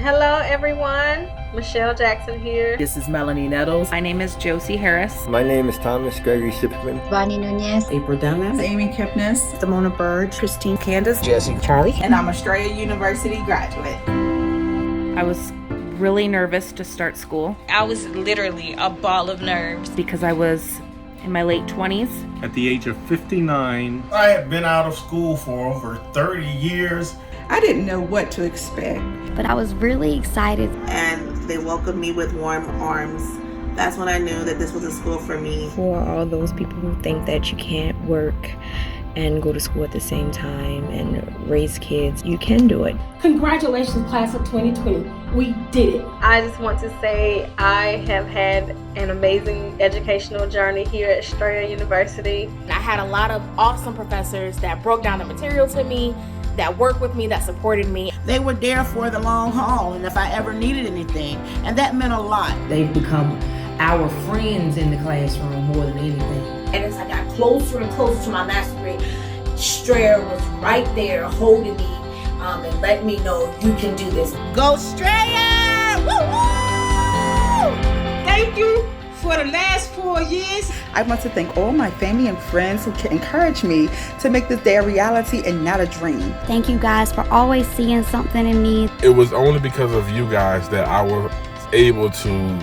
Hello everyone, Michelle Jackson here. This is Melanie Nettles. My name is Josie Harris. My name is Thomas Gregory Shipman. Bonnie Nunez. April Dunlap. Amy Kipnis. Simona Bird. Christine Candace. Jesse. Charlie. And I'm a Strayer University graduate. I was really nervous to start school. I was literally a ball of nerves. Because I was in my late 20s. At the age of 59. I had been out of school for over 30 years. I didn't know what to expect. But I was really excited. And they welcomed me with warm arms. That's when I knew that this was a school for me. For all those people who think that you can't work and go to school at the same time and raise kids, you can do it. Congratulations, class of 2020. We did it. I just want to say I have had an amazing educational journey here at Strayer University. I had a lot of awesome professors that broke down the material to me, that worked with me, that supported me. They were there for the long haul, and if I ever needed anything, and that meant a lot. They've become our friends in the classroom more than anything. And as I got closer and closer to my master's degree, Strayer was right there holding me and letting me know you can do this. Go Strayer! Woo-woo! Thank you for the last 4 years. I want to thank all my family and friends who encouraged me to make this day a reality and not a dream. Thank you guys for always seeing something in me. It was only because of you guys that I was able to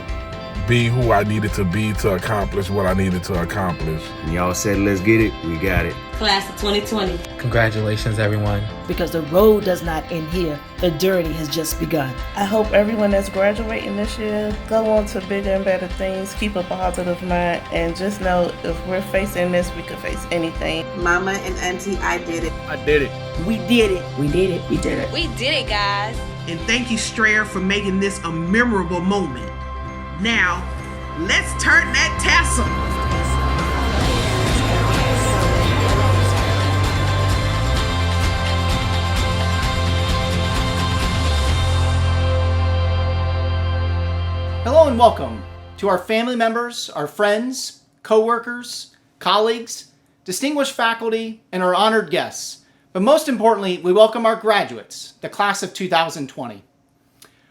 be who I needed to be to accomplish what I needed to accomplish. And y'all said, let's get it, we got it. Class of 2020. Congratulations, everyone. Because the road does not end here. The journey has just begun. I hope everyone that's graduating this year go on to bigger and better things, keep a positive mind, and just know if we're facing this, we can face anything. Mama and Auntie, I did it. I did it. We did it. We did it. We did it. We did it, guys. And thank you, Strayer, for making this a memorable moment. Now, let's turn that tassel. Hello and welcome to our family members, our friends, co-workers, colleagues, distinguished faculty, and our honored guests. But most importantly, we welcome our graduates, the class of 2020.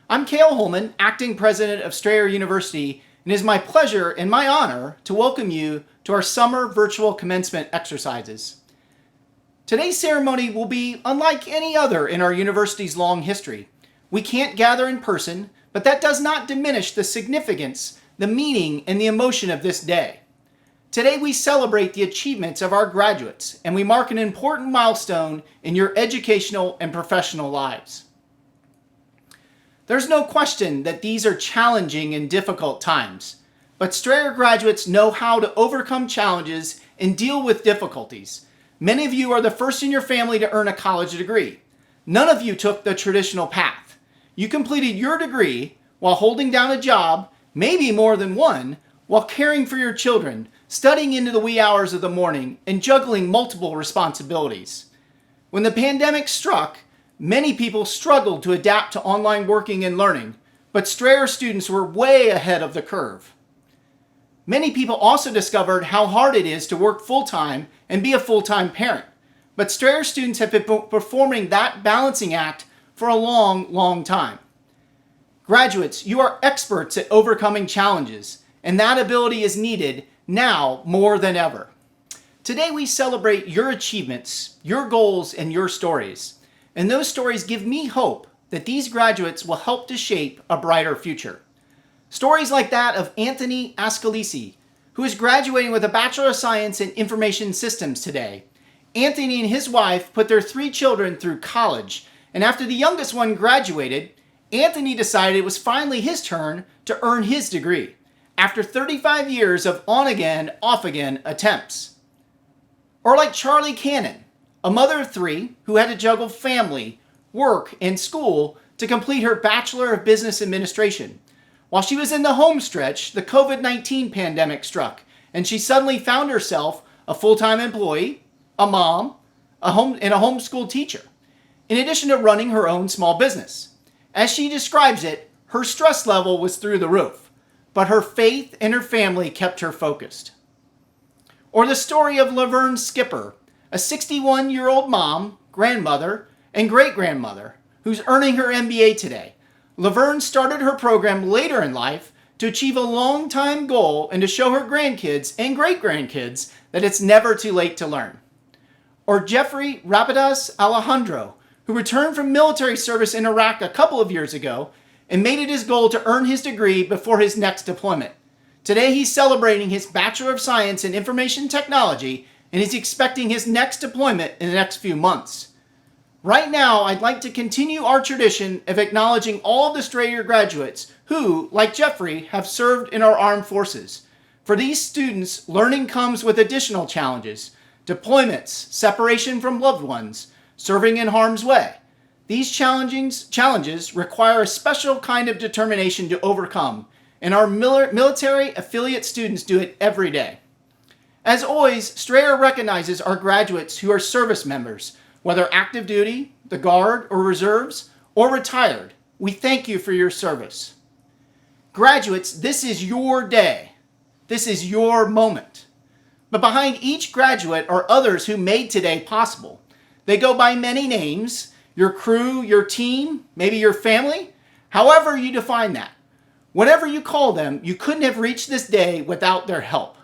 I'm Cale Holman, Acting President of Strayer University, and it is my pleasure and my honor to welcome you to our summer virtual commencement exercises. Today's ceremony will be unlike any other in our university's long history. We can't gather in person, but that does not diminish the significance, the meaning, and the emotion of this day. Today we celebrate the achievements of our graduates, and we mark an important milestone in your educational and professional lives. There's no question that these are challenging and difficult times, but Strayer graduates know how to overcome challenges and deal with difficulties. Many of you are the first in your family to earn a college degree. None of you took the traditional path. You completed your degree while holding down a job, maybe more than one, while caring for your children, studying into the wee hours of the morning, and juggling multiple responsibilities. When the pandemic struck, many people struggled to adapt to online working and learning, but Strayer students were way ahead of the curve. Many people also discovered how hard it is to work full-time and be a full-time parent, but Strayer students have been performing that balancing act for a long, long time. Graduates, you are experts at overcoming challenges, and that ability is needed now more than ever. Today we celebrate your achievements, your goals, and your stories. And those stories give me hope that these graduates will help to shape a brighter future. Stories like that of Anthony Ascalisi, who is graduating with a Bachelor of Science in Information Systems today. Anthony and his wife put their 3 children through college, and after the youngest one graduated, Anthony decided it was finally his turn to earn his degree, after 35 years of on-again, off-again attempts. Or like Charlie Cannon, a mother of 3 who had to juggle family, work, and school to complete her Bachelor of Business Administration. While she was in the home stretch, the COVID-19 pandemic struck, and she suddenly found herself a full-time employee, a mom, and a homeschool teacher, in addition to running her own small business. As she describes it, her stress level was through the roof, but her faith and her family kept her focused. Or the story of Laverne Skipper, a 61-year-old mom, grandmother, and great-grandmother who's earning her MBA today. Laverne started her program later in life to achieve a long-time goal and to show her grandkids and great-grandkids that it's never too late to learn. Or Jeffrey Rapidas Alejandro, who returned from military service in Iraq a couple of years ago and made it his goal to earn his degree before his next deployment. Today he's celebrating his Bachelor of Science in Information Technology and he's expecting his next deployment in the next few months. Right now, I'd like to continue our tradition of acknowledging all of the Strayer graduates who, like Jeffrey, have served in our armed forces. For these students, learning comes with additional challenges: deployments, separation from loved ones, serving in harm's way. These challenges require a special kind of determination to overcome, and our military affiliate students do it every day. As always, Strayer recognizes our graduates who are service members, whether active duty, the Guard or Reserves, or retired. We thank you for your service. Graduates, this is your day. This is your moment. But behind each graduate are others who made today possible. They go by many names: your crew, your team, maybe your family, however you define that. Whatever you call them, you couldn't have reached this day without their help.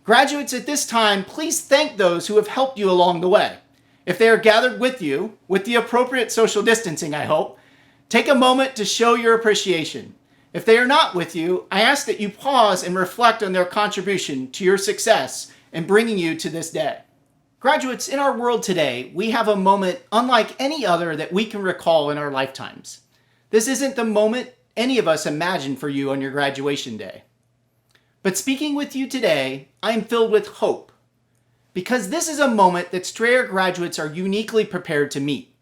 Graduates, at this time, please thank those who have helped you along the way. If they are gathered with you, with the appropriate social distancing, I hope, take a moment to show your appreciation. If they are not with you, I ask that you pause and reflect on their contribution to your success in bringing you to this day. Graduates, in our world today, we have a moment unlike any other that we can recall in our lifetimes. This isn't the moment any of us imagined for you on your graduation day. But speaking with you today, I am filled with hope, because this is a moment that Strayer graduates are uniquely prepared to meet.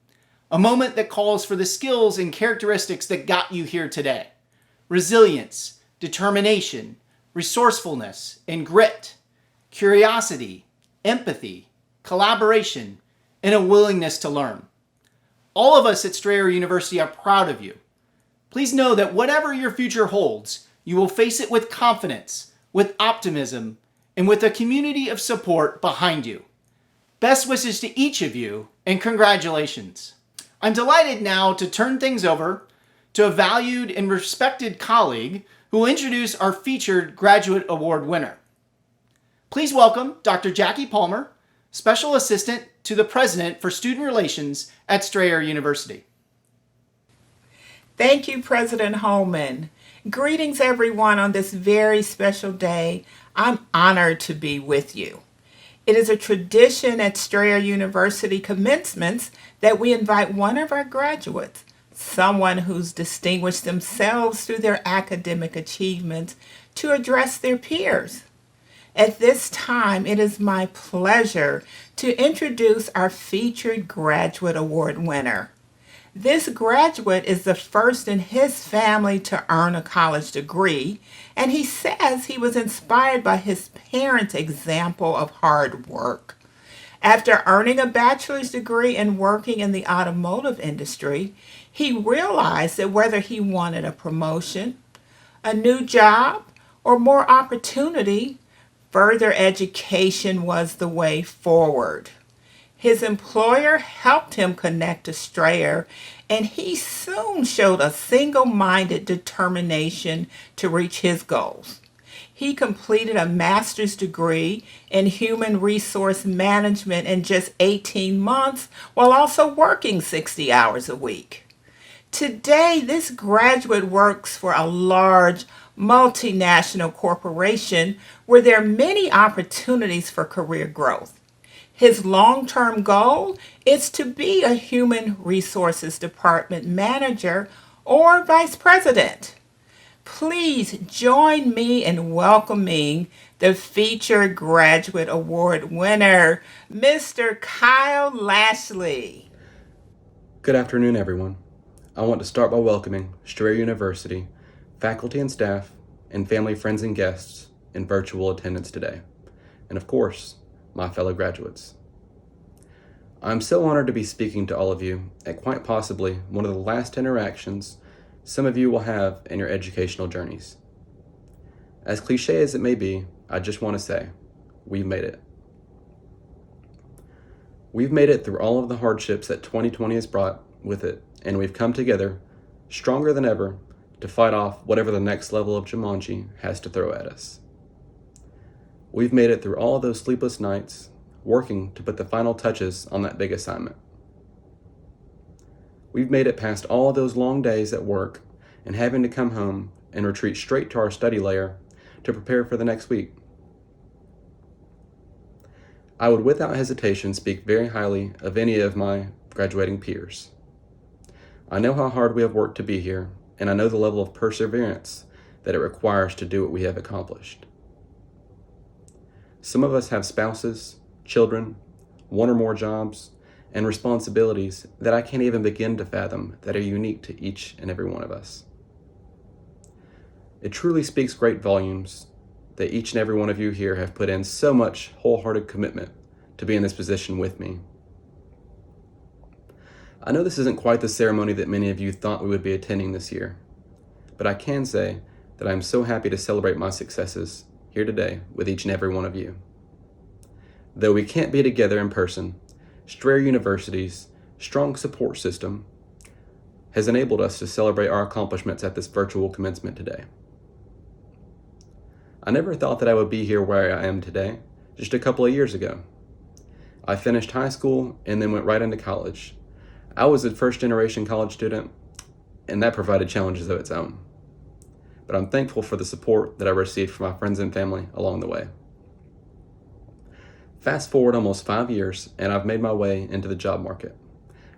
A moment that calls for the skills and characteristics that got you here today: resilience, determination, resourcefulness, and grit, curiosity, empathy, collaboration, and a willingness to learn. All of us at Strayer University are proud of you. Please know that whatever your future holds, you will face it with confidence, with optimism, and with a community of support behind you. Best wishes to each of you, and congratulations. I'm delighted now to turn things over to a valued and respected colleague who will introduce our featured Graduate Award winner. Please welcome Dr. Jackie Palmer, Special Assistant to the President for Student Relations at Strayer University. Thank you, President Holman. Greetings, everyone, on this very special day. I'm honored to be with you. It is a tradition at Strayer University commencements that we invite one of our graduates, someone who's distinguished themselves through their academic achievements, to address their peers. At this time, it is my pleasure to introduce our featured Graduate Award winner. This graduate is the first in his family to earn a college degree, and he says he was inspired by his parents' example of hard work. After earning a bachelor's degree and working in the automotive industry, he realized that whether he wanted a promotion, a new job, or more opportunity, further education was the way forward. His employer helped him connect to Strayer, and he soon showed a single-minded determination to reach his goals. He completed a master's degree in human resource management in just 18 months while also working 60 hours a week. Today, this graduate works for a large multinational corporation where there are many opportunities for career growth. His long-term goal is to be a human resources department manager or vice president. Please join me in welcoming the featured Graduate Award winner, Mr. Kyle Lashley. Good afternoon, everyone. I want to start by welcoming Strayer University, faculty and staff, and family, friends, and guests in virtual attendance today, and of course, my fellow graduates. I'm so honored to be speaking to all of you at quite possibly one of the last interactions some of you will have in your educational journeys. As cliche as it may be, I just want to say, we've made it. We've made it through all of the hardships that 2020 has brought with it, and we've come together stronger than ever to fight off whatever the next level of Jumanji has to throw at us. We've made it through all those sleepless nights, working to put the final touches on that big assignment. We've made it past all those long days at work and having to come home and retreat straight to our study layer to prepare for the next week. I would without hesitation speak very highly of any of my graduating peers. I know how hard we have worked to be here, and I know the level of perseverance that it requires to do what we have accomplished. Some of us have spouses, children, one or more jobs, and responsibilities that I can't even begin to fathom that are unique to each and every one of us. It truly speaks great volumes that each and every one of you here have put in so much wholehearted commitment to be in this position with me. I know this isn't quite the ceremony that many of you thought we would be attending this year, but I can say that I am so happy to celebrate my successes here today with each and every one of you. Though we can't be together in person, Strayer University's strong support system has enabled us to celebrate our accomplishments at this virtual commencement today. I never thought that I would be here where I am today, just a couple of years ago. I finished high school and then went right into college. I was a first-generation college student, and that provided challenges of its own. But I'm thankful for the support that I received from my friends and family along the way. Fast forward almost 5 years, and I've made my way into the job market.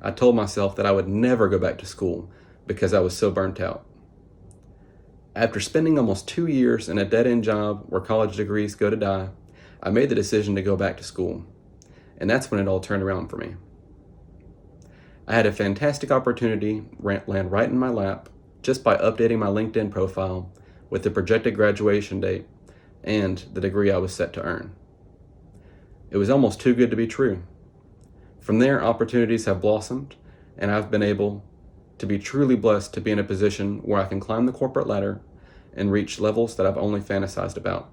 I told myself that I would never go back to school because I was so burnt out. After spending almost 2 years in a dead-end job where college degrees go to die, I made the decision to go back to school, and that's when it all turned around for me. I had a fantastic opportunity land right in my lap just by updating my LinkedIn profile with the projected graduation date and the degree I was set to earn. It was almost too good to be true. From there, opportunities have blossomed, and I've been able to be truly blessed to be in a position where I can climb the corporate ladder and reach levels that I've only fantasized about.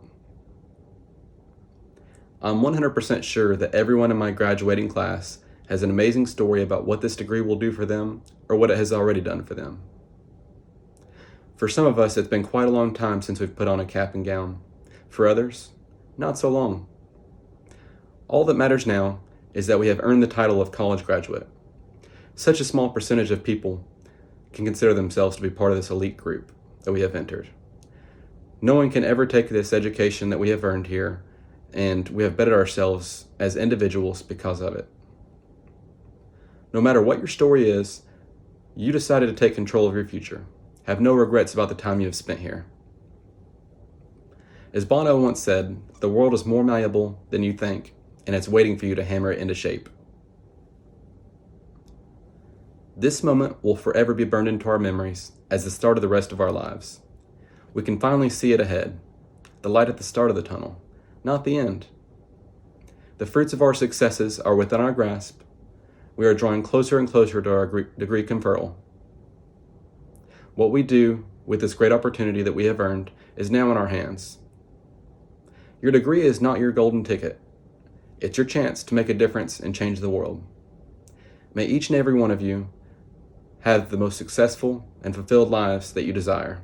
I'm 100% sure that everyone in my graduating class has an amazing story about what this degree will do for them or what it has already done for them. For some of us, it's been quite a long time since we've put on a cap and gown. For others, not so long. All that matters now is that we have earned the title of college graduate. Such a small percentage of people can consider themselves to be part of this elite group that we have entered. No one can ever take this education that we have earned here, and we have bettered ourselves as individuals because of it. No matter what your story is, you decided to take control of your future. Have no regrets about the time you have spent here. As Bono once said, the world is more malleable than you think, and it's waiting for you to hammer it into shape. This moment will forever be burned into our memories as the start of the rest of our lives. We can finally see it ahead, the light at the start of the tunnel, not the end. The fruits of our successes are within our grasp. We are drawing closer and closer to our degree conferral. What we do with this great opportunity that we have earned is now in our hands. Your degree is not your golden ticket. It's your chance to make a difference and change the world. May each and every one of you have the most successful and fulfilled lives that you desire.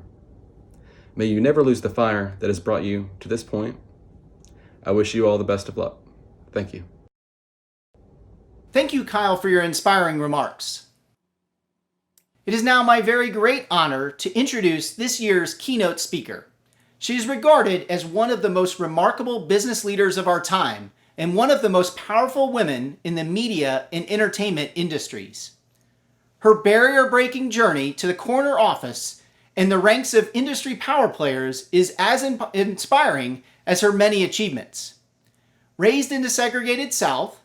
May you never lose the fire that has brought you to this point. I wish you all the best of luck. Thank you. Thank you, Kyle, for your inspiring remarks. It is now my very great honor to introduce this year's keynote speaker. She is regarded as one of the most remarkable business leaders of our time and one of the most powerful women in the media and entertainment industries. Her barrier-breaking journey to the corner office and the ranks of industry power players is as inspiring as her many achievements. Raised in the segregated South,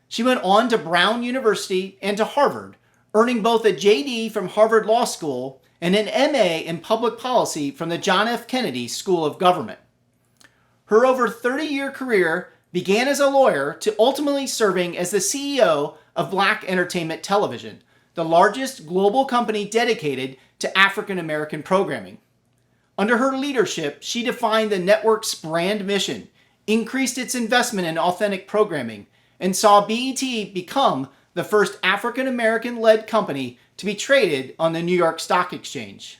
she went on to Brown University and to Harvard, earning both a JD from Harvard Law School and an MA in Public Policy from the John F. Kennedy School of Government. Her over 30-year career began as a lawyer to ultimately serving as the CEO of Black Entertainment Television, the largest global company dedicated to African American programming. Under her leadership, she defined the network's brand mission, increased its investment in authentic programming, and saw BET become the first African American-led company to be traded on the New York Stock Exchange.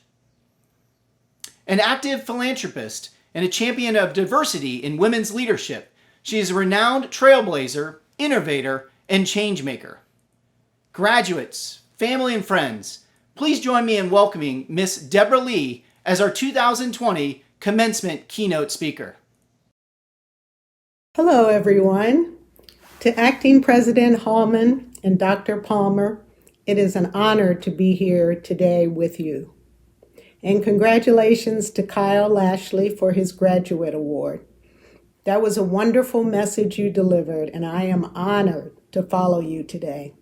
An active philanthropist and a champion of diversity in women's leadership, she is a renowned trailblazer, innovator, and change maker. Graduates, family, and friends, please join me in welcoming Miss Deborah Lee as our 2020 commencement keynote speaker. Hello, everyone. To Acting President Hallman and Dr. Palmer, it is an honor to be here today with you. And congratulations to Kyle Lashley for his graduate award. That was a wonderful message you delivered, and I am honored to follow you today.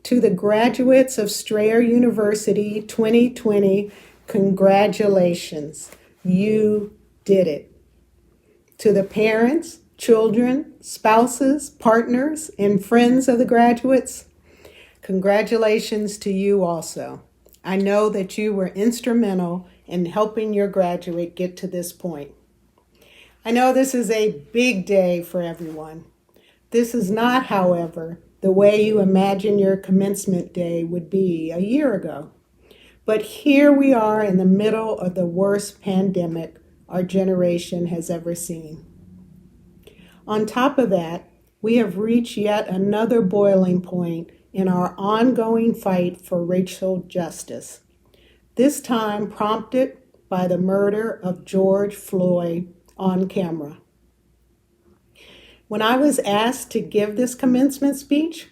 To the graduates of Strayer University 2020, congratulations. You did it. To the parents, children, spouses, partners, and friends of the graduates, congratulations to you also. I know that you were instrumental in helping your graduate get to this point. I know this is a big day for everyone. This is not, however, the way you imagine your commencement day would be a year ago. But here we are in the middle of the worst pandemic our generation has ever seen. On top of that, we have reached yet another boiling point in our ongoing fight for racial justice, this time prompted by the murder of George Floyd on camera. When I was asked to give this commencement speech,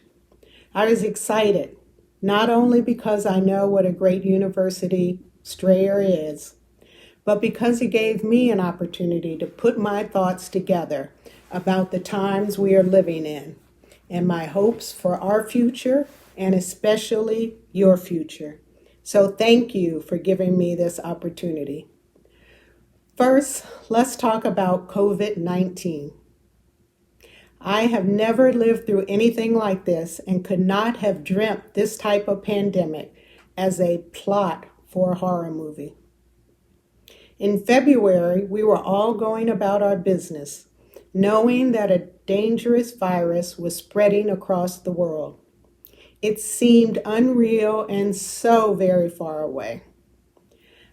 I was excited, not only because I know what a great university Strayer is, but because it gave me an opportunity to put my thoughts together about the times we are living in and my hopes for our future and especially your future. So thank you for giving me this opportunity. First, let's talk about COVID-19. I have never lived through anything like this and could not have dreamt this type of pandemic as a plot for a horror movie. In February, we were all going about our business, knowing that a dangerous virus was spreading across the world. It seemed unreal and so very far away.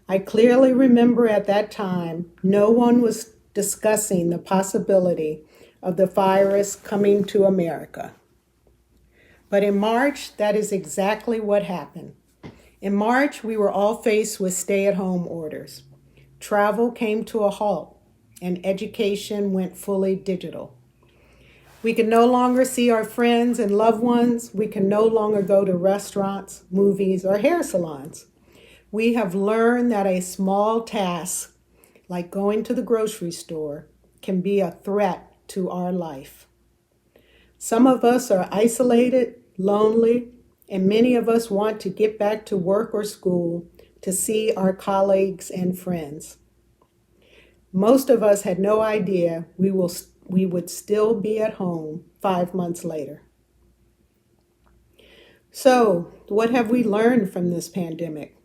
I clearly remember at that time, no one was discussing the possibility of the virus coming to America. But in March, that is exactly what happened. In March, we were all faced with stay-at-home orders. Travel came to a halt, and education went fully digital. We can no longer see our friends and loved ones. We can no longer go to restaurants, movies, or hair salons. We have learned that a small task, like going to the grocery store, can be a threat to our life. Some of us are isolated, lonely, and many of us want to get back to work or school to see our colleagues and friends. Most of us had no idea we would still be at home 5 months later. So, what have we learned from this pandemic?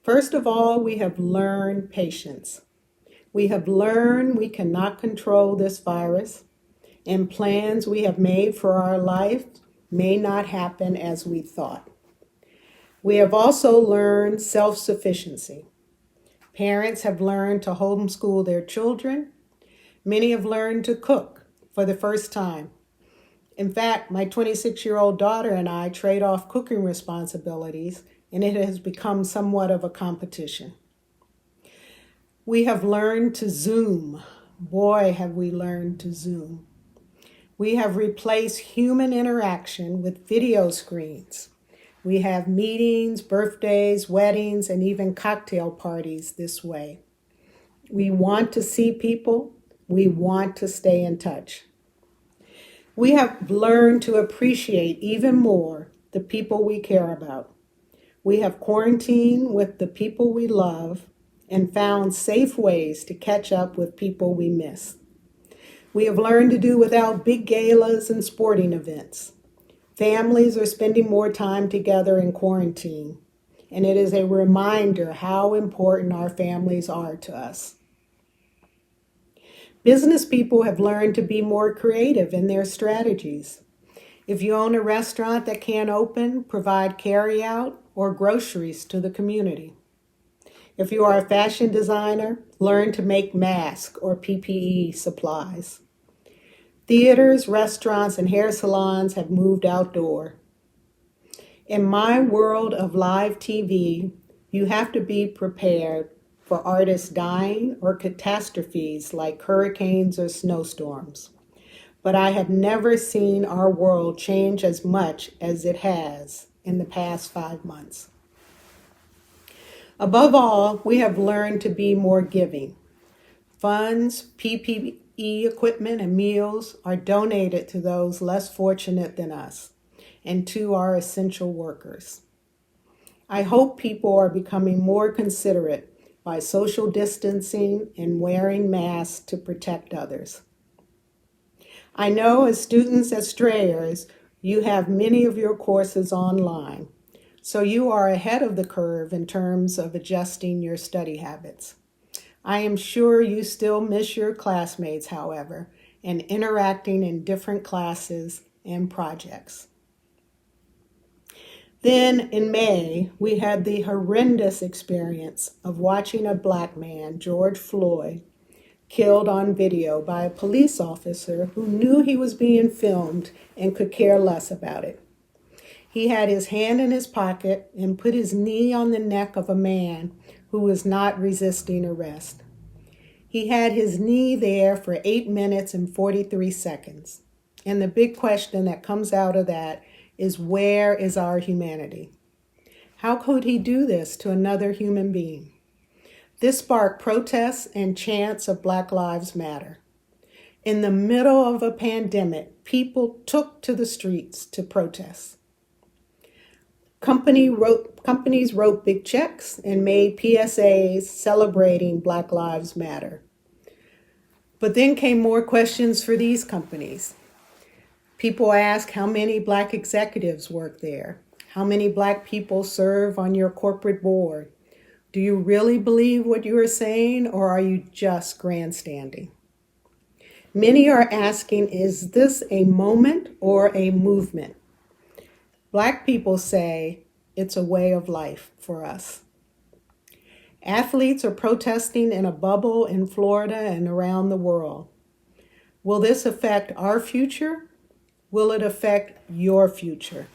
First of all, we have learned patience. We have learned we cannot control this virus, and plans we have made for our life may not happen as we thought. We have also learned self-sufficiency. Parents have learned to homeschool their children. Many have learned to cook for the first time. In fact, my 26-year-old daughter and I trade off cooking responsibilities, and it has become somewhat of a competition. We have learned to Zoom. Boy, have we learned to Zoom. We have replaced human interaction with video screens. We have meetings, birthdays, weddings, and even cocktail parties this way. We want to see people. We want to stay in touch. We have learned to appreciate even more the people we care about. We have quarantined with the people we love and found safe ways to catch up with people we miss. We have learned to do without big galas and sporting events. Families are spending more time together in quarantine, and it is a reminder how important our families are to us. Business people have learned to be more creative in their strategies. If you own a restaurant that can't open, provide carry-out or groceries to the community. If you are a fashion designer, learn to make masks or PPE supplies. Theaters, restaurants, and hair salons have moved outdoor. In my world of live TV, you have to be prepared for artists dying or catastrophes like hurricanes or snowstorms. But I have never seen our world change as much as it has in the past 5 months. Above all, we have learned to be more giving. Funds, PPE equipment, and meals are donated to those less fortunate than us and to our essential workers. I hope people are becoming more considerate by social distancing and wearing masks to protect others. I know as students at Strayers, you have many of your courses online, so you are ahead of the curve in terms of adjusting your study habits. I am sure you still miss your classmates, however, and interacting in different classes and projects. Then in May, we had the horrendous experience of watching a Black man, George Floyd, killed on video by a police officer who knew he was being filmed and could care less about it. He had his hand in his pocket and put his knee on the neck of a man who was not resisting arrest. He had his knee there for 8 minutes and 43 seconds. And the big question that comes out of that is, where is our humanity? How could he do this to another human being? This sparked protests and chants of Black Lives Matter. In the middle of a pandemic, people took to the streets to protest. Companies wrote big checks and made PSAs celebrating Black Lives Matter. But then came more questions for these companies. People ask how many Black executives work there, how many Black people serve on your corporate board. Do you really believe what you are saying, or are you just grandstanding? Many are asking, is this a moment or a movement? Black people say it's a way of life for us. Athletes are protesting in a bubble in Florida and around the world. Will this affect our future? Will it affect your future?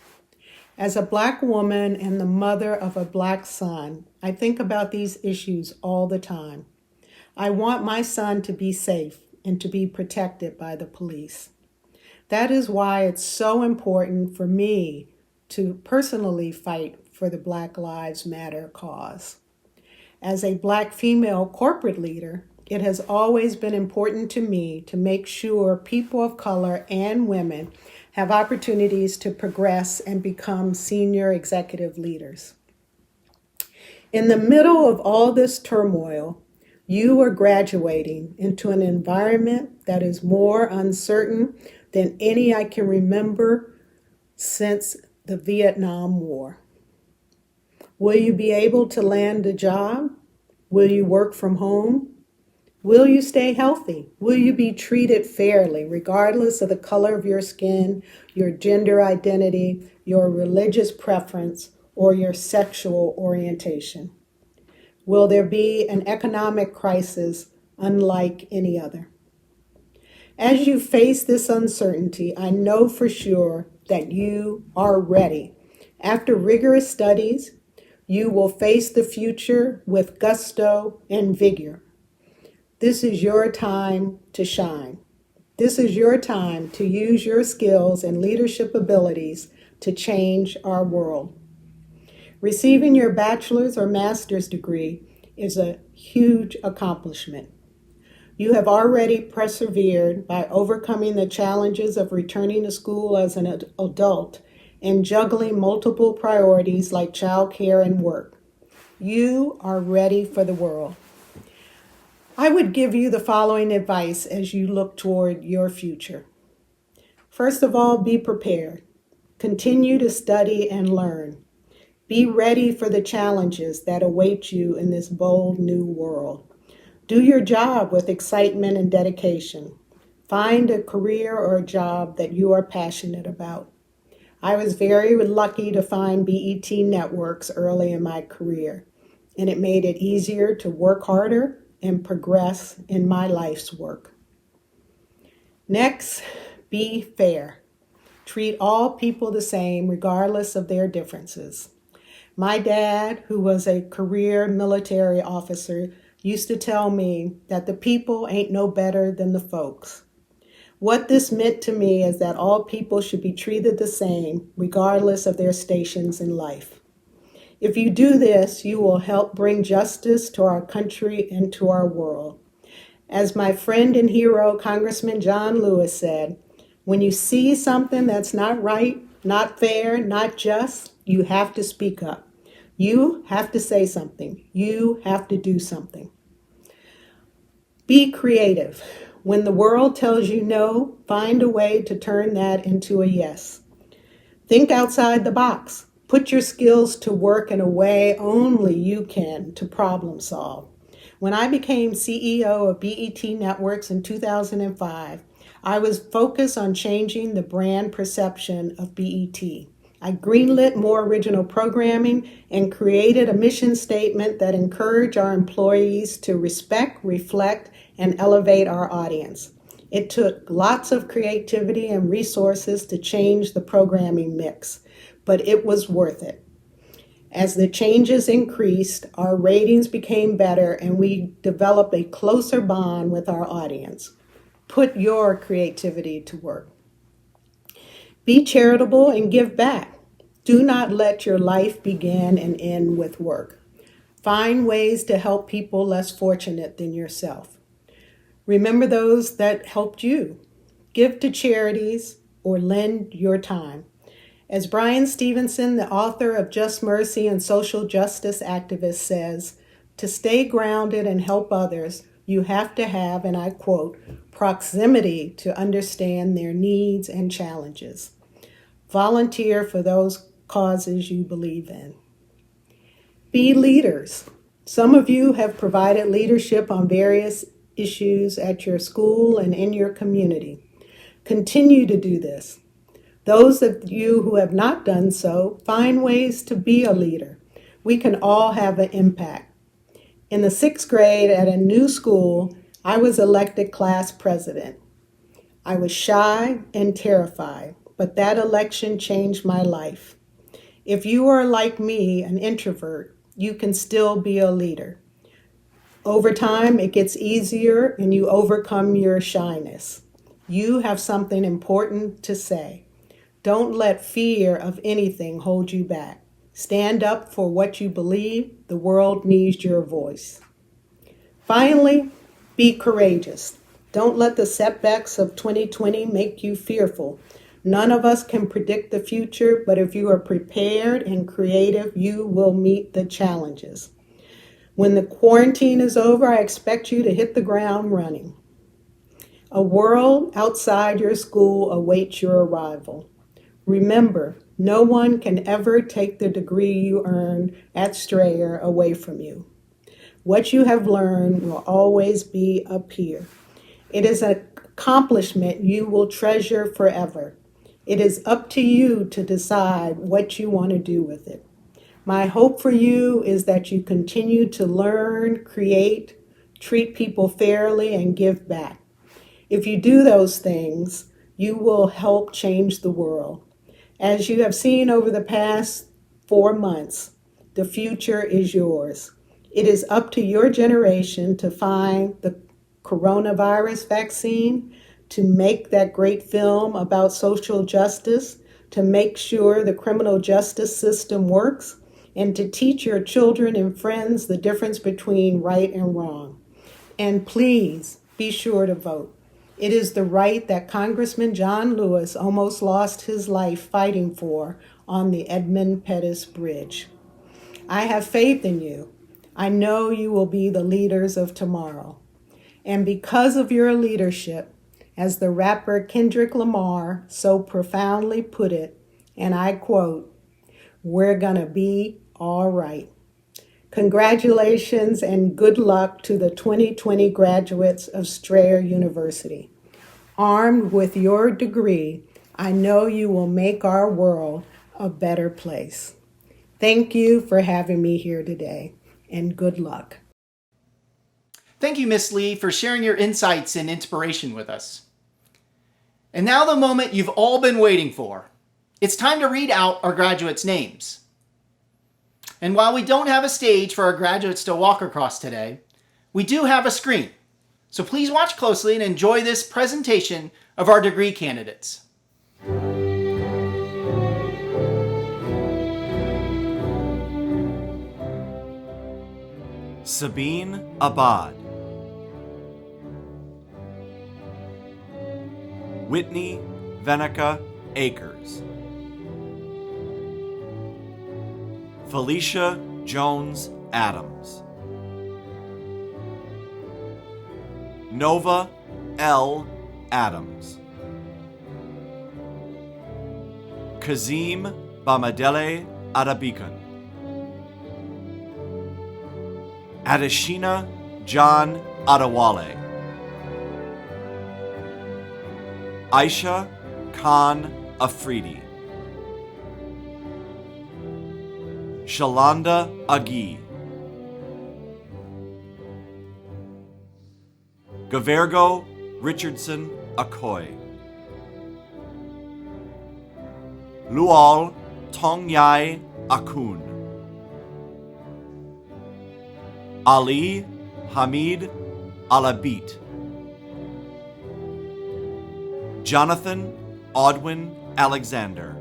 As a Black woman and the mother of a Black son, I think about these issues all the time. I want my son to be safe and to be protected by the police. That is why it's so important for me to personally fight for the Black Lives Matter cause. As a Black female corporate leader, it has always been important to me to make sure people of color and women have opportunities to progress and become senior executive leaders. In the middle of all this turmoil, you are graduating into an environment that is more uncertain than any I can remember since the Vietnam War. Will you be able to land a job? Will you work from home? Will you stay healthy? Will you be treated fairly, regardless of the color of your skin, your gender identity, your religious preference, or your sexual orientation? Will there be an economic crisis unlike any other? As you face this uncertainty, I know for sure that you are ready. After rigorous studies, you will face the future with gusto and vigor. This is your time to shine. This is your time to use your skills and leadership abilities to change our world. Receiving your bachelor's or master's degree is a huge accomplishment. You have already persevered by overcoming the challenges of returning to school as an adult and juggling multiple priorities like childcare and work. You are ready for the world. I would give you the following advice as you look toward your future. First of all, be prepared. Continue to study and learn. Be ready for the challenges that await you in this bold new world. Do your job with excitement and dedication. Find a career or a job that you are passionate about. I was very lucky to find BET networks early in my career, and it made it easier to work harder and progress in my life's work. Next, be fair. Treat all people the same regardless of their differences. My dad, who was a career military officer, used to tell me that the people ain't no better than the folks. What this meant to me is that all people should be treated the same regardless of their stations in life. If you do this, you will help bring justice to our country and to our world. As my friend and hero, Congressman John Lewis said, when you see something that's not right, not fair, not just, you have to speak up. You have to say something. You have to do something. Be creative. When the world tells you no, find a way to turn that into a yes. Think outside the box. Put your skills to work in a way only you can to problem solve. When I became CEO of BET Networks in 2005, I was focused on changing the brand perception of BET. I greenlit more original programming and created a mission statement that encouraged our employees to respect, reflect, and elevate our audience. It took lots of creativity and resources to change the programming mix, but it was worth it. As the changes increased, our ratings became better and we developed a closer bond with our audience. Put your creativity to work. Be charitable and give back. Do not let your life begin and end with work. Find ways to help people less fortunate than yourself. Remember those that helped you. Give to charities or lend your time. As Brian Stevenson, the author of Just Mercy and social justice activist, says, to stay grounded and help others, you have to have, and I quote, proximity to understand their needs and challenges. Volunteer for those causes you believe in. Be leaders. Some of you have provided leadership on various issues at your school and in your community. Continue to do this. Those of you who have not done so, find ways to be a leader. We can all have an impact. In the 6th grade at a new school, I was elected class president. I was shy and terrified, but that election changed my life. If you are like me, an introvert, you can still be a leader. Over time, it gets easier and you overcome your shyness. You have something important to say. Don't let fear of anything hold you back. Stand up for what you believe. The world needs your voice. Finally, be courageous. Don't let the setbacks of 2020 make you fearful. None of us can predict the future, but if you are prepared and creative, you will meet the challenges. When the quarantine is over, I expect you to hit the ground running. A world outside your school awaits your arrival. Remember, no one can ever take the degree you earned at Strayer away from you. What you have learned will always be up here. It is an accomplishment you will treasure forever. It is up to you to decide what you want to do with it. My hope for you is that you continue to learn, create, treat people fairly, and give back. If you do those things, you will help change the world. As you have seen over the past 4 months, the future is yours. It is up to your generation to find the coronavirus vaccine, to make that great film about social justice, to make sure the criminal justice system works, and to teach your children and friends the difference between right and wrong. And please be sure to vote. It is the right that Congressman John Lewis almost lost his life fighting for on the Edmund Pettus Bridge. I have faith in you. I know you will be the leaders of tomorrow. And because of your leadership, as the rapper Kendrick Lamar so profoundly put it, and I quote, we're gonna be all right. Congratulations and good luck to the 2020 graduates of Strayer University. Armed with your degree, I know you will make our world a better place. Thank you for having me here today, and good luck. Thank you, Miss Lee, for sharing your insights and inspiration with us. And now the moment you've all been waiting for. It's time to read out our graduates' names. And while we don't have a stage for our graduates to walk across today, we do have a screen. So please watch closely and enjoy this presentation of our degree candidates. Sabine Abad, Whitney Venica Akers, Felicia Jones Adams, Nova L. Adams, Kazim Bamadele Adabikan, Adeshina John Adewale, Aisha Khan Afridi, Shalanda Agi, Gavergo Richardson Akoy, Lual Tongyai Akun, Ali Hamid Alabit, Jonathan Odwin Alexander,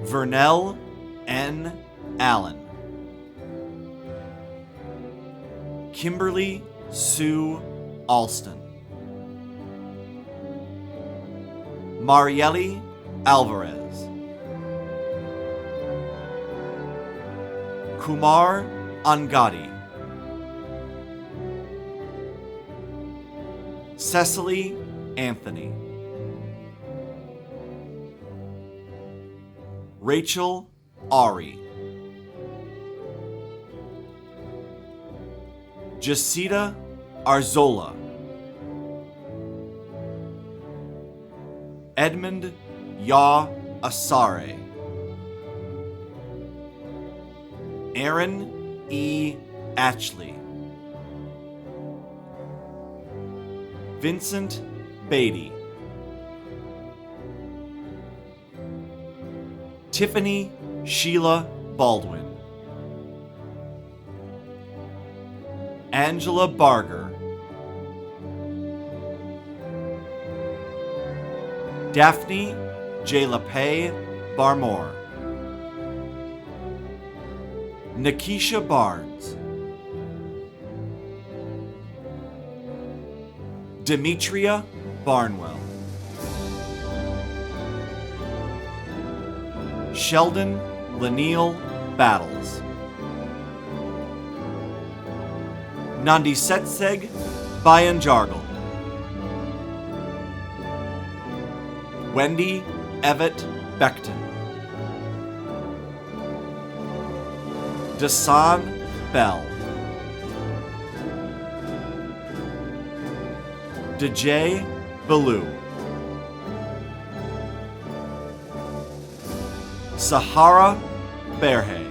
Vernell N. Allen, Kimberly Sue Alston, Marielle Alvarez, Kumar Angadi, Cecily Anthony, Rachel Ari, Jacita Arzola, Edmund Ya Asare, Aaron E. Atchley, Vincent Beatty, Tiffany Sheila Baldwin, Angela Barger, Daphne J. LePay Barmore, Nikisha Barnes, Demetria Barnwell, Sheldon Laniel Battles, Nandisetseg Bayanjargal, Wendy Evett Beckton, Dasan Bell, Dejay Baloo, Sahara Berhe,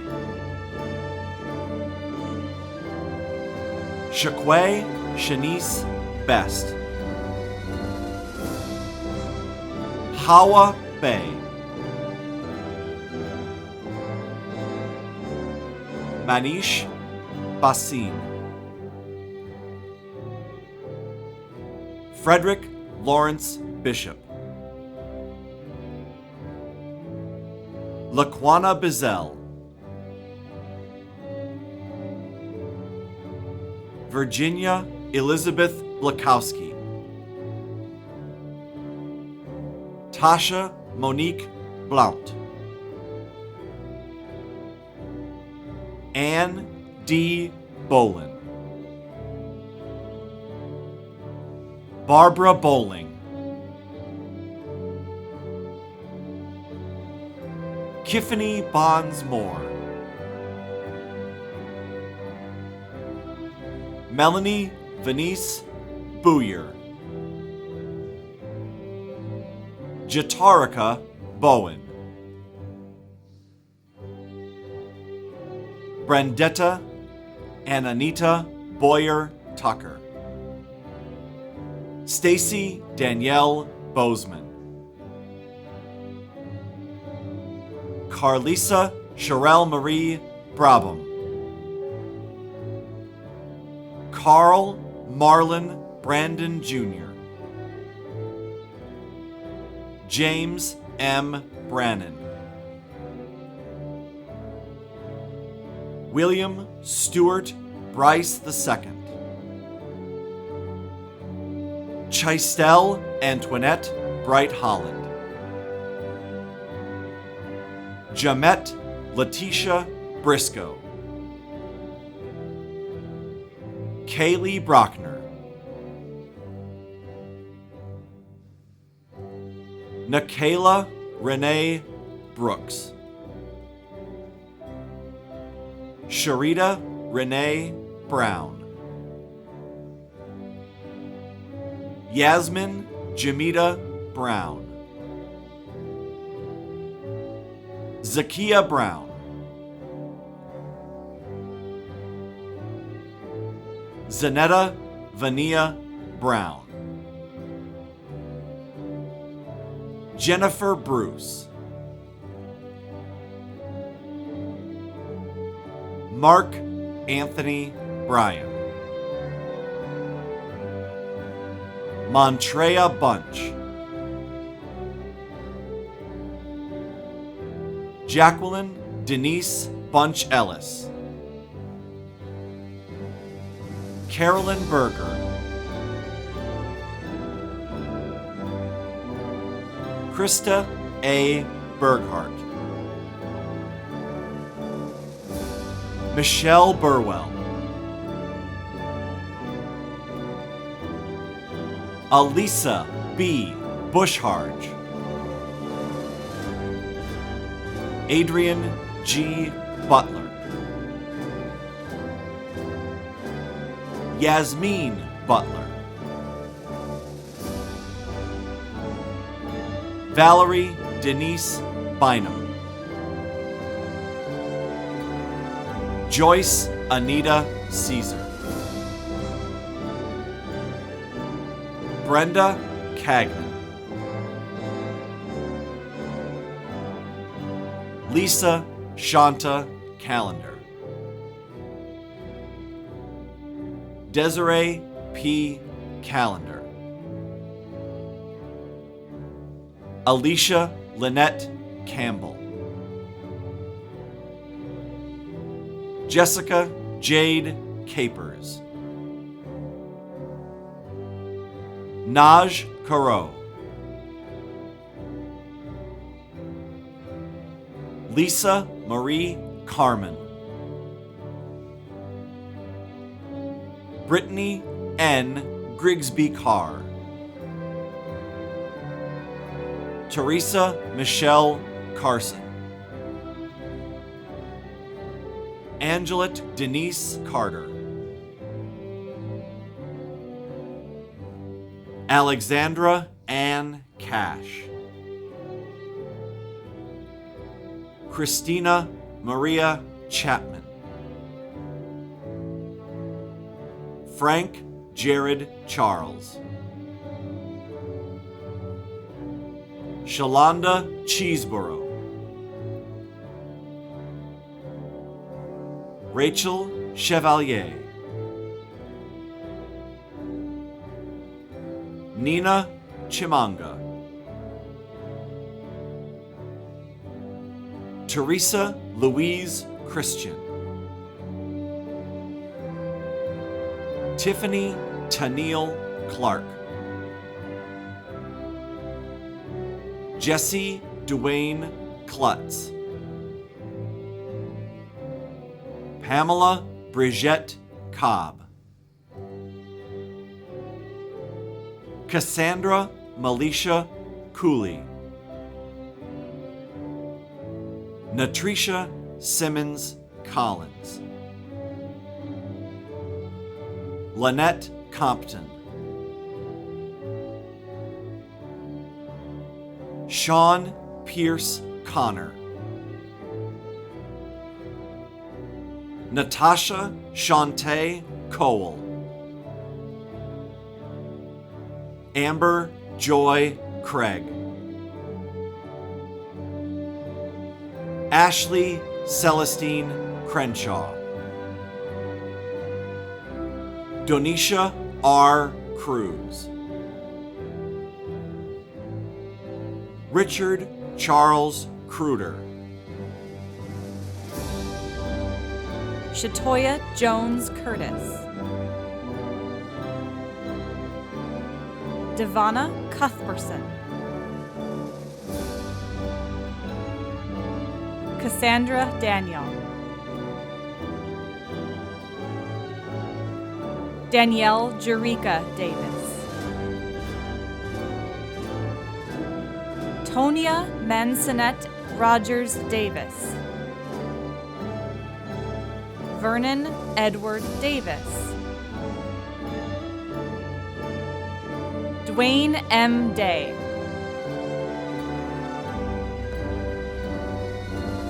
Shakwe Shanice Best, Hawa Bay, Manish Basin, Frederick Lawrence Bishop, Laquana Bizel, Virginia Elizabeth Blakowski, Tasha Monique Blount, Ann D. Bolin, Barbara Bowling, Kiffany Bonds Moore, Melanie Venice Booyer, Jatarica Bowen, Brandetta and Anita Boyer Tucker, Stacy Danielle Bozeman, Carlisa Sherelle Marie Brabham, Carl Marlon Brandon Jr., James M. Brannon, William Stewart Bryce II, Chystel Antoinette Bright Holland, Jamette Letitia Briscoe, Kaylee Brockner, Nikayla Renee Brooks, Sharita Renee Brown, Yasmin Jamita Brown, Zakia Brown, Zanetta Vania Brown, Jennifer Bruce, Mark Anthony Bryan, Montreya Bunch, Jacqueline Denise Bunch Ellis, Carolyn Berger, Krista A. Berghardt, Michelle Burwell, Alisa B. Bushharge, Adrian G. Butler, Yasmin Butler, Valerie Denise Bynum, Joyce Anita Caesar, Brenda Cagnon, Lisa Shanta Callender, Desiree P. Callender, Alicia Lynette Campbell, Jessica Jade Capers, Naj Karo, Lisa Marie Carmen, Brittany N. Grigsby Carr, Teresa Michelle Carson, Angelette Denise Carter, Alexandra Ann Cash, Christina Maria Chapman, Frank Jared Charles, Shalonda Cheeseborough, Rachel Chevalier, Nina Chimanga, Teresa Louise Christian, Tiffany Tennille Clark, Jesse Duane Klutz, Pamela Bridgette Cobb, Cassandra Malisha Cooley, Natrisha Simmons Collins, Lynette Compton, Sean Pierce Connor, Natasha Shantae Cole, Amber Joy Craig, Ashley Celestine Crenshaw, Donisha R. Cruz, Richard Charles Kruder, Shatoya Jones Curtis, Devonna Cuthbertson, Cassandra Daniel, Danielle Jerika Davis, Tonya Mansonet Rogers Davis, Vernon Edward Davis, Dwayne M. Day,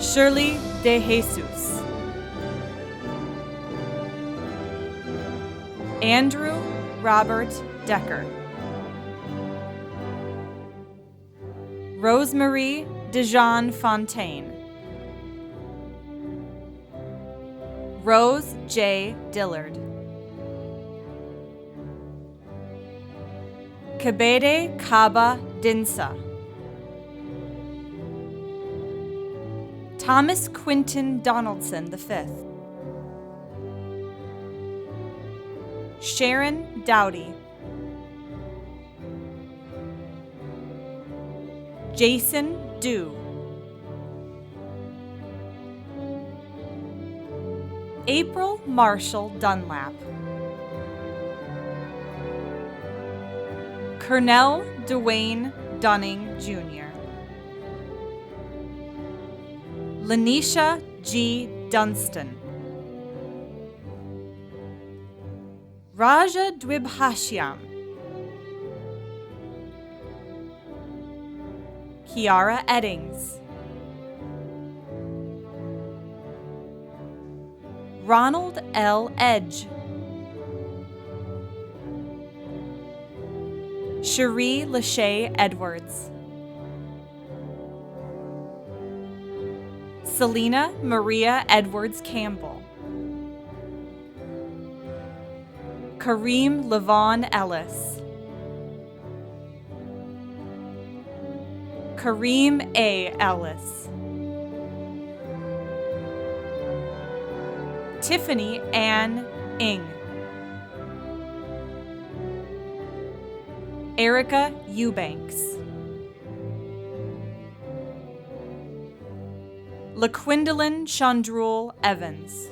Shirley De Jesus, Andrew Robert Decker, Rosemarie Dijon Fontaine, Rose J. Dillard, Kabede Kaba Dinsa, Thomas Quinton Donaldson V, Sharon Dowdy, Jason Dew, April Marshall Dunlap, Cornell Dwayne Dunning Jr., Lanisha G. Dunstan, Raja Dwibhashyam, Kiara Eddings, Ronald L. Edge, Cherie Lachey Edwards, Selena Maria Edwards Campbell, Kareem Levon Ellis, Kareem A. Ellis, Tiffany Ann Ng, Erica Eubanks, LaQuindolyn Chandrul Evans,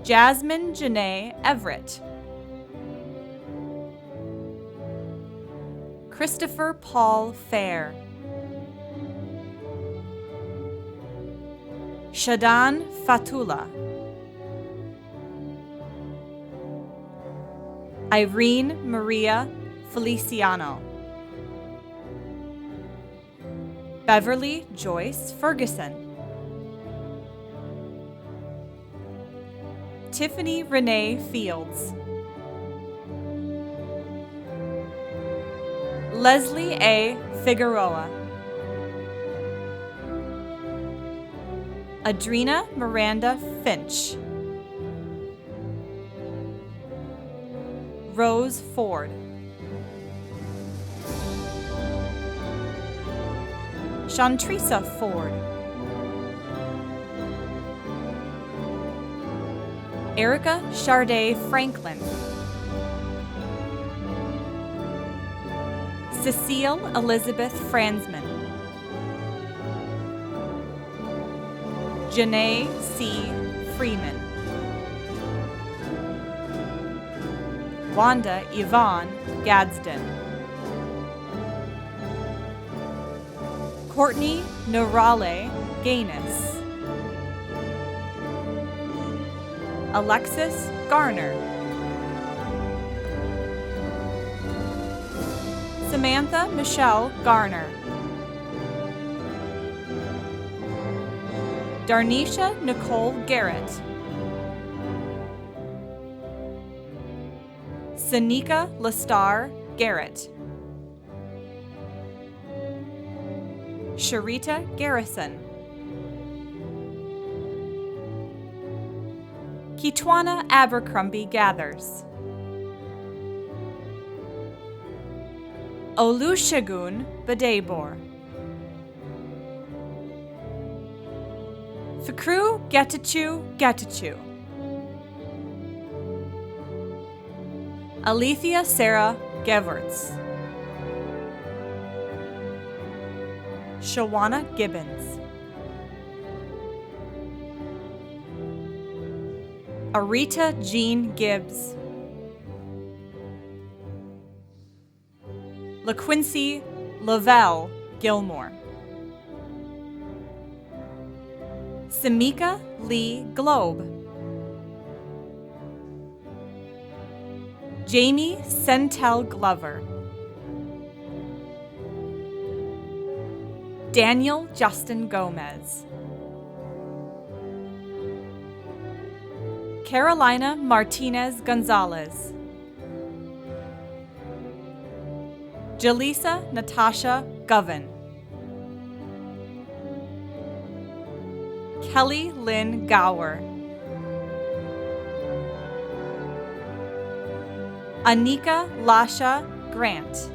Jasmine Janae Everett, Christopher Paul Fair, Shadan Fatula, Irene Maria Feliciano, Beverly Joyce Ferguson, Tiffany Renee Fields, Leslie A. Figueroa, Adrena Miranda Finch, Rose Ford, Shantrisa Ford, Erica Charday Franklin, Cecile Elizabeth Franzman, Janae C. Freeman, Wanda Yvonne Gadsden, Courtney Norale Gaines, Alexis Garner, Samantha Michelle Garner. Darnisha Nicole Garrett. Sanika Lastar Garrett. Sharita Garrison. Kitwana Abercrombie Gathers. Olusegun Badebor. Fikru Getachew. Alethea Sarah Geverts. Shawana Gibbons. Arita Jean Gibbs. LaQuincy Lavelle Gilmore. Samika Lee Globe. Jamie Sentel Glover. Daniel Justin Gomez. Carolina Martinez Gonzalez. Jaleesa Natasha Govan. Kelly Lynn Gower. Anika Lasha Grant.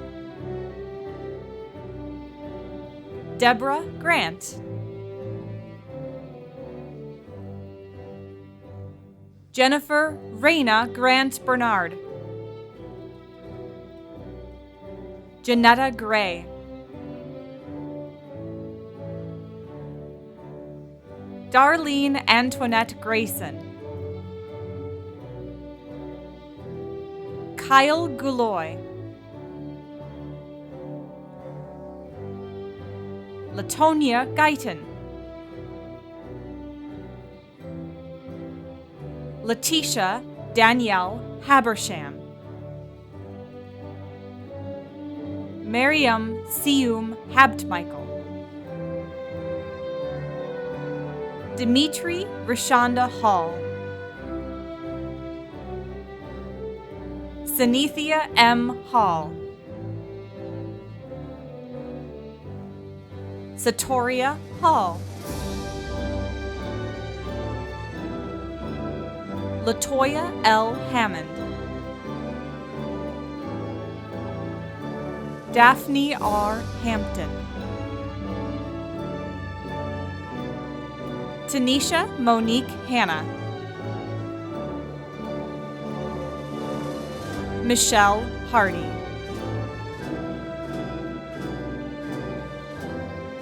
Deborah Grant. Jennifer Raina Grant Bernard. Janetta Gray. Darlene Antoinette Grayson. Kyle Guloy. Latonia Guyton. Letitia Danielle Habersham. Miriam Sium Habtmichael. Dimitri Rashonda Hall. Sanithia M. Hall. Satoria Hall. Latoya L. Hammond. Daphne R. Hampton. Tanisha Monique Hanna. Michelle Hardy.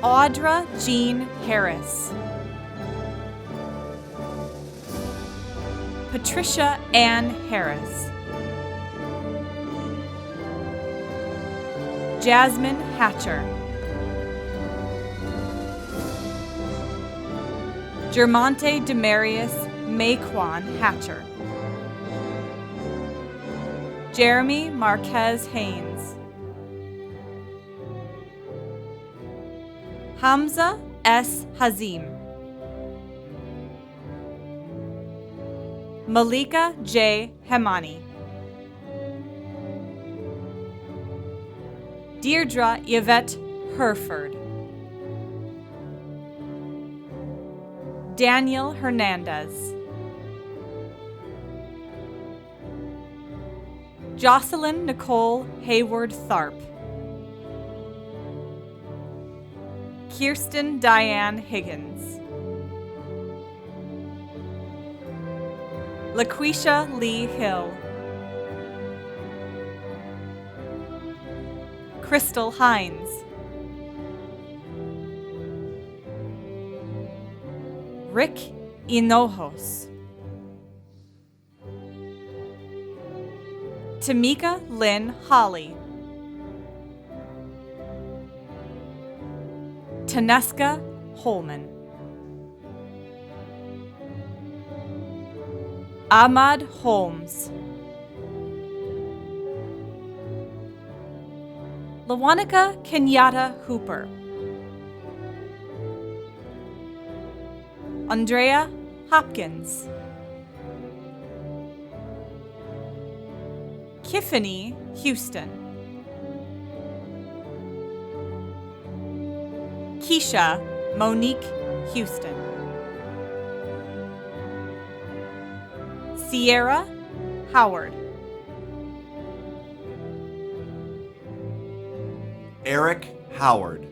Audra Jean Harris. Patricia Ann Harris. Jasmine Hatcher. Germonte Demarius Mayquan Hatcher. Jeremy Marquez Haynes. Hamza S. Hazim. Malika J. Hemani. Deirdre Yvette Herford. Daniel Hernandez. Jocelyn Nicole Hayward Tharp. Kirsten Diane Higgins. LaQuisha Lee Hill. Crystal Hines. Rick Hinojos. Tamika Lynn Holly. Taneska Holman. Ahmad Holmes. Lawanika Kenyatta Hooper. Andrea Hopkins. Kiffany Houston. Keisha Monique Houston. Sierra Howard. Eric Howard.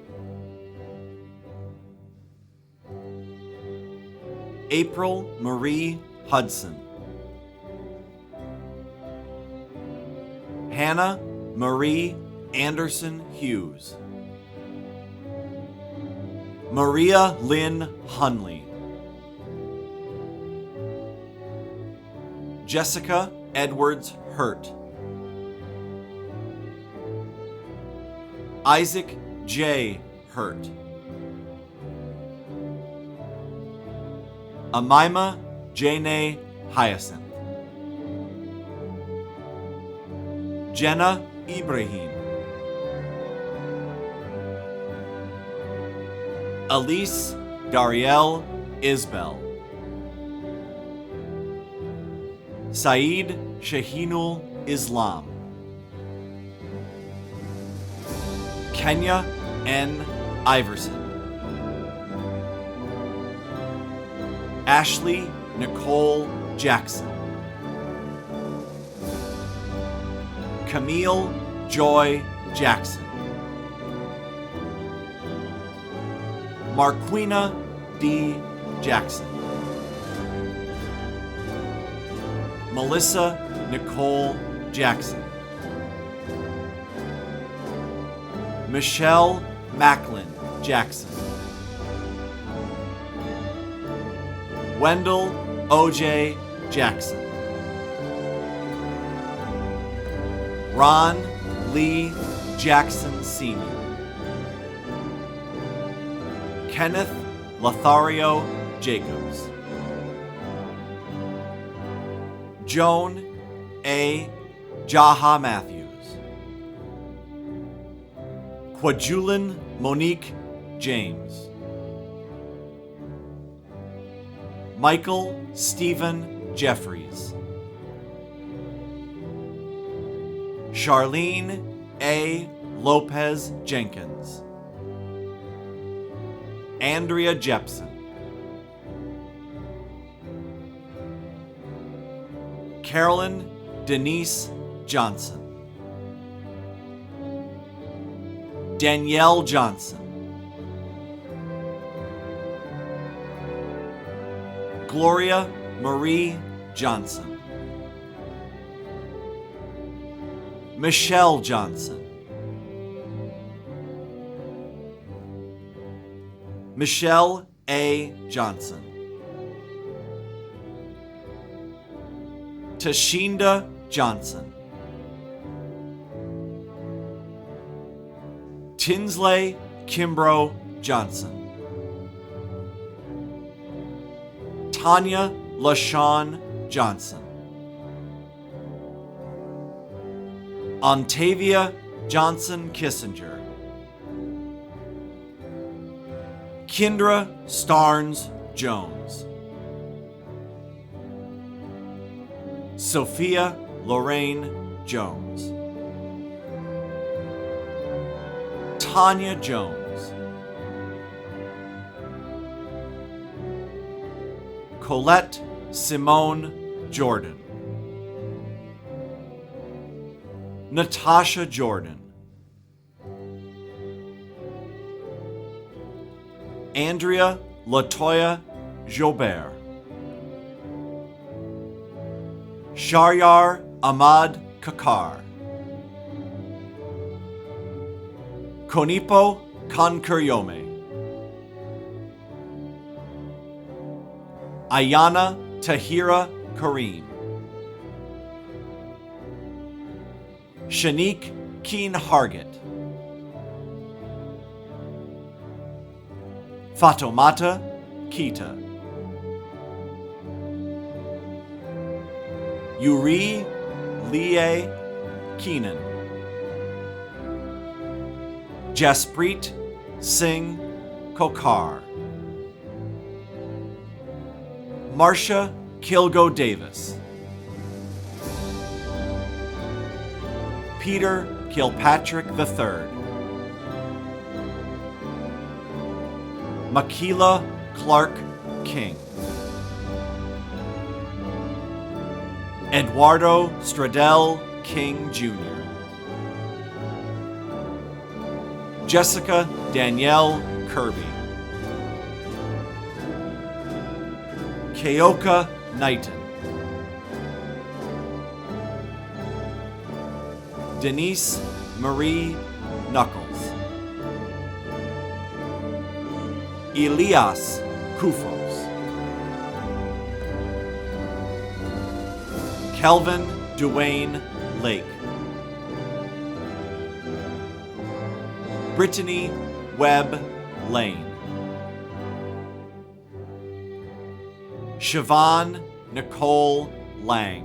April Marie Hudson. Hannah Marie Anderson Hughes. Maria Lynn Hunley. Jessica Edwards Hurt. Isaac J. Hurt. Amima Jane Hyacinth. Jenna Ibrahim. Elise Darielle Isbell. Saeed Shahinul Islam. Kenya N. Iverson. Ashley Nicole Jackson. Camille Joy Jackson. Marquina D. Jackson. Melissa Nicole Jackson. Michelle Macklin Jackson. Wendell O.J. Jackson. Ron Lee Jackson Sr. Kenneth Lothario Jacobs. Joan A. Jaha Matthews. Quadulin Monique James. Michael Stephen Jeffries. Charlene A. Lopez Jenkins. Andrea Jepson. Carolyn Denise Johnson. Danielle Johnson. Gloria Marie Johnson. Michelle Johnson. Michelle A. Johnson. Tashinda Johnson. Tinsley Kimbrough Johnson. Tanya LaShawn Johnson. Ontavia Johnson Kissinger. Kendra Starnes Jones. Sophia Lorraine Jones. Tanya Jones. Colette Simone Jordan. Natasha Jordan. Andrea Latoya Jobert. Sharyar Ahmad Kakar. Konipo Kankuryome. Ayana Tahira Kareem. Shanique Keen Hargett. Fatomata Kita. Yuri Lie Keenan. Jaspreet Singh Kokar, Marcia Kilgo Davis, Peter Kilpatrick III, Makila Clark King, Eduardo Stradell King Jr., Jessica Danielle Kirby, Keoka Knighton, Denise Marie Knuckles, Elias Kufos, Kelvin Duane Lake, Brittany Webb Lane, Siobhan Nicole Lang,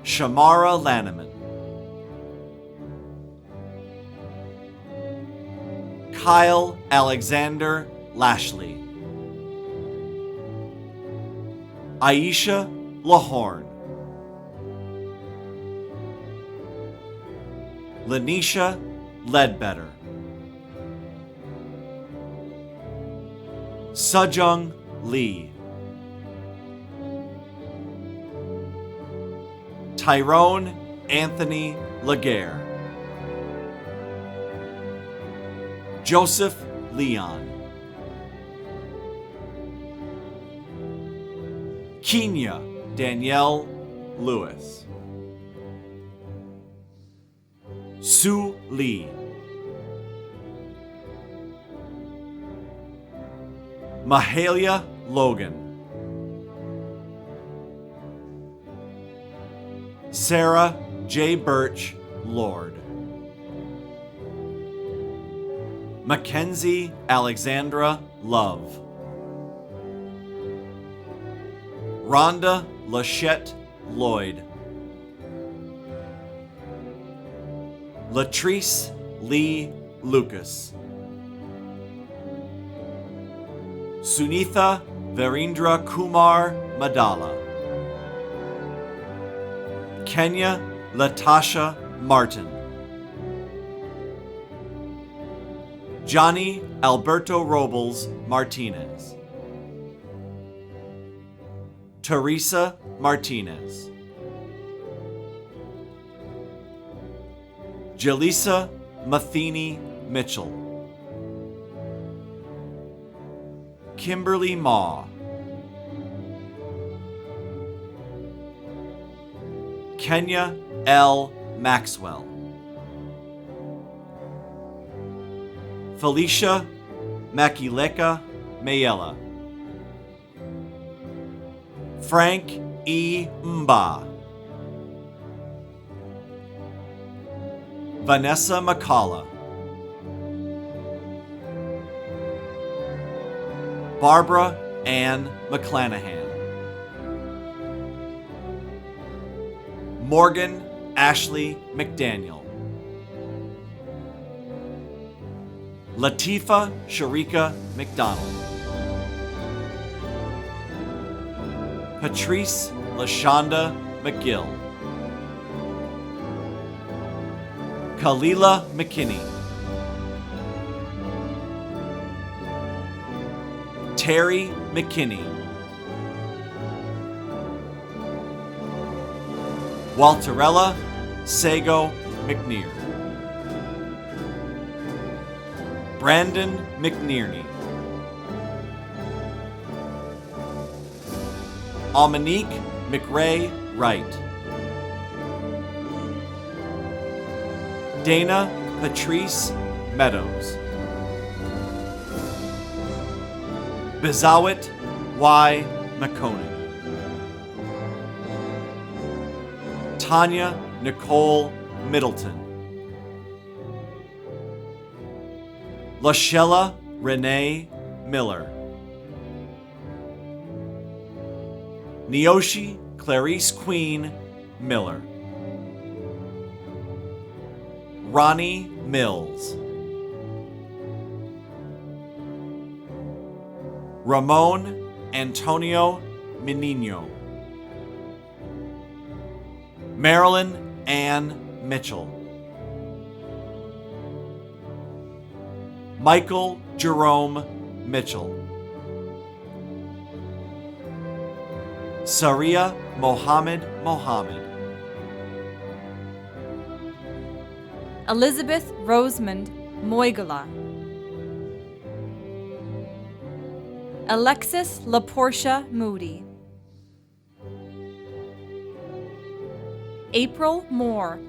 Shamara Lanneman, Kyle Alexander Lashley, Aisha Lahorn, Lanisha Ledbetter, Sejong Lee, Tyrone Anthony Laguerre, Joseph Leon, Kenya Danielle Lewis, Sue Lee, Mahalia Logan, Sarah J. Birch Lord, Mackenzie Alexandra Love, Rhonda Lachette Lloyd, Latrice Lee Lucas, Sunitha Verindra Kumar Madala, Kenya Latasha Martin, Johnny Alberto Robles Martinez, Teresa Martinez, Jaleesa Matheny Mitchell, Kimberly Maw, Kenya L. Maxwell, Felicia Makileka Mayela, Frank E. Mba, Vanessa McCullough, Barbara Ann McClanahan, Morgan Ashley McDaniel, Latifa Sharika McDonald, Patrice LaShonda McGill, Kalila McKinney, Terry McKinney, Walterella Sago McNear, Brandon McNearney, Almonique McRae Wright, Dana Patrice Meadows, Bezawit Y. McConan, Tanya Nicole Middleton, Lashella Renee Miller, Neoshi Clarice Queen Miller, Ronnie Mills. Ramon Antonio Menino. Marilyn Ann Mitchell. Michael Jerome Mitchell. Saria Mohammed Mohammed. Elizabeth Rosamond Moigala. Alexis LaPortia Moody. April Moore.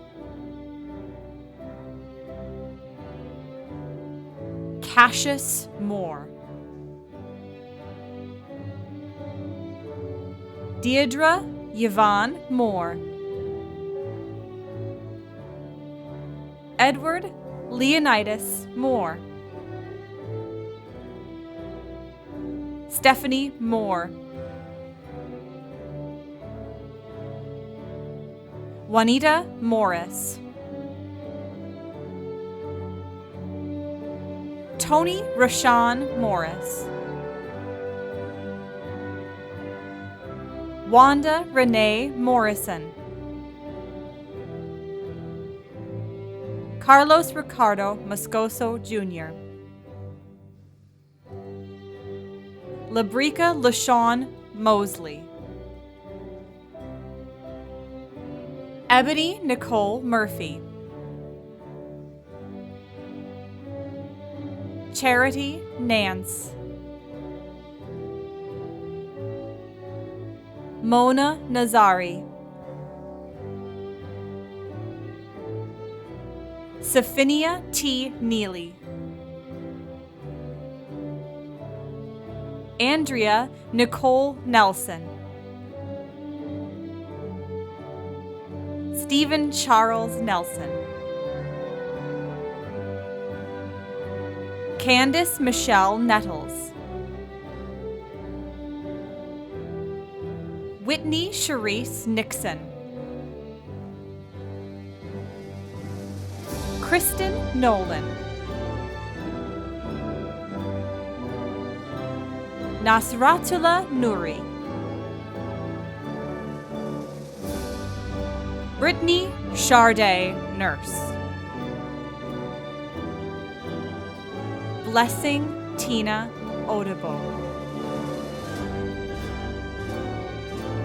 Cassius Moore. Deirdre Yvonne Moore. Edward Leonidas Moore. Stephanie Moore. Juanita Morris. Tony Rashawn Morris. Wanda Renee Morrison. Carlos Ricardo Moscoso Jr. Labrica LaShawn Mosley. Ebony Nicole Murphy. Charity Nance. Mona Nazari. Saphinia T. Neely. Andrea Nicole Nelson. Stephen Charles Nelson. Candace Michelle Nettles. Whitney Charisse Nixon. Kristen Nolan. Nasratullah Nuri. Brittany Charday Nurse. Blessing Tina Odebo.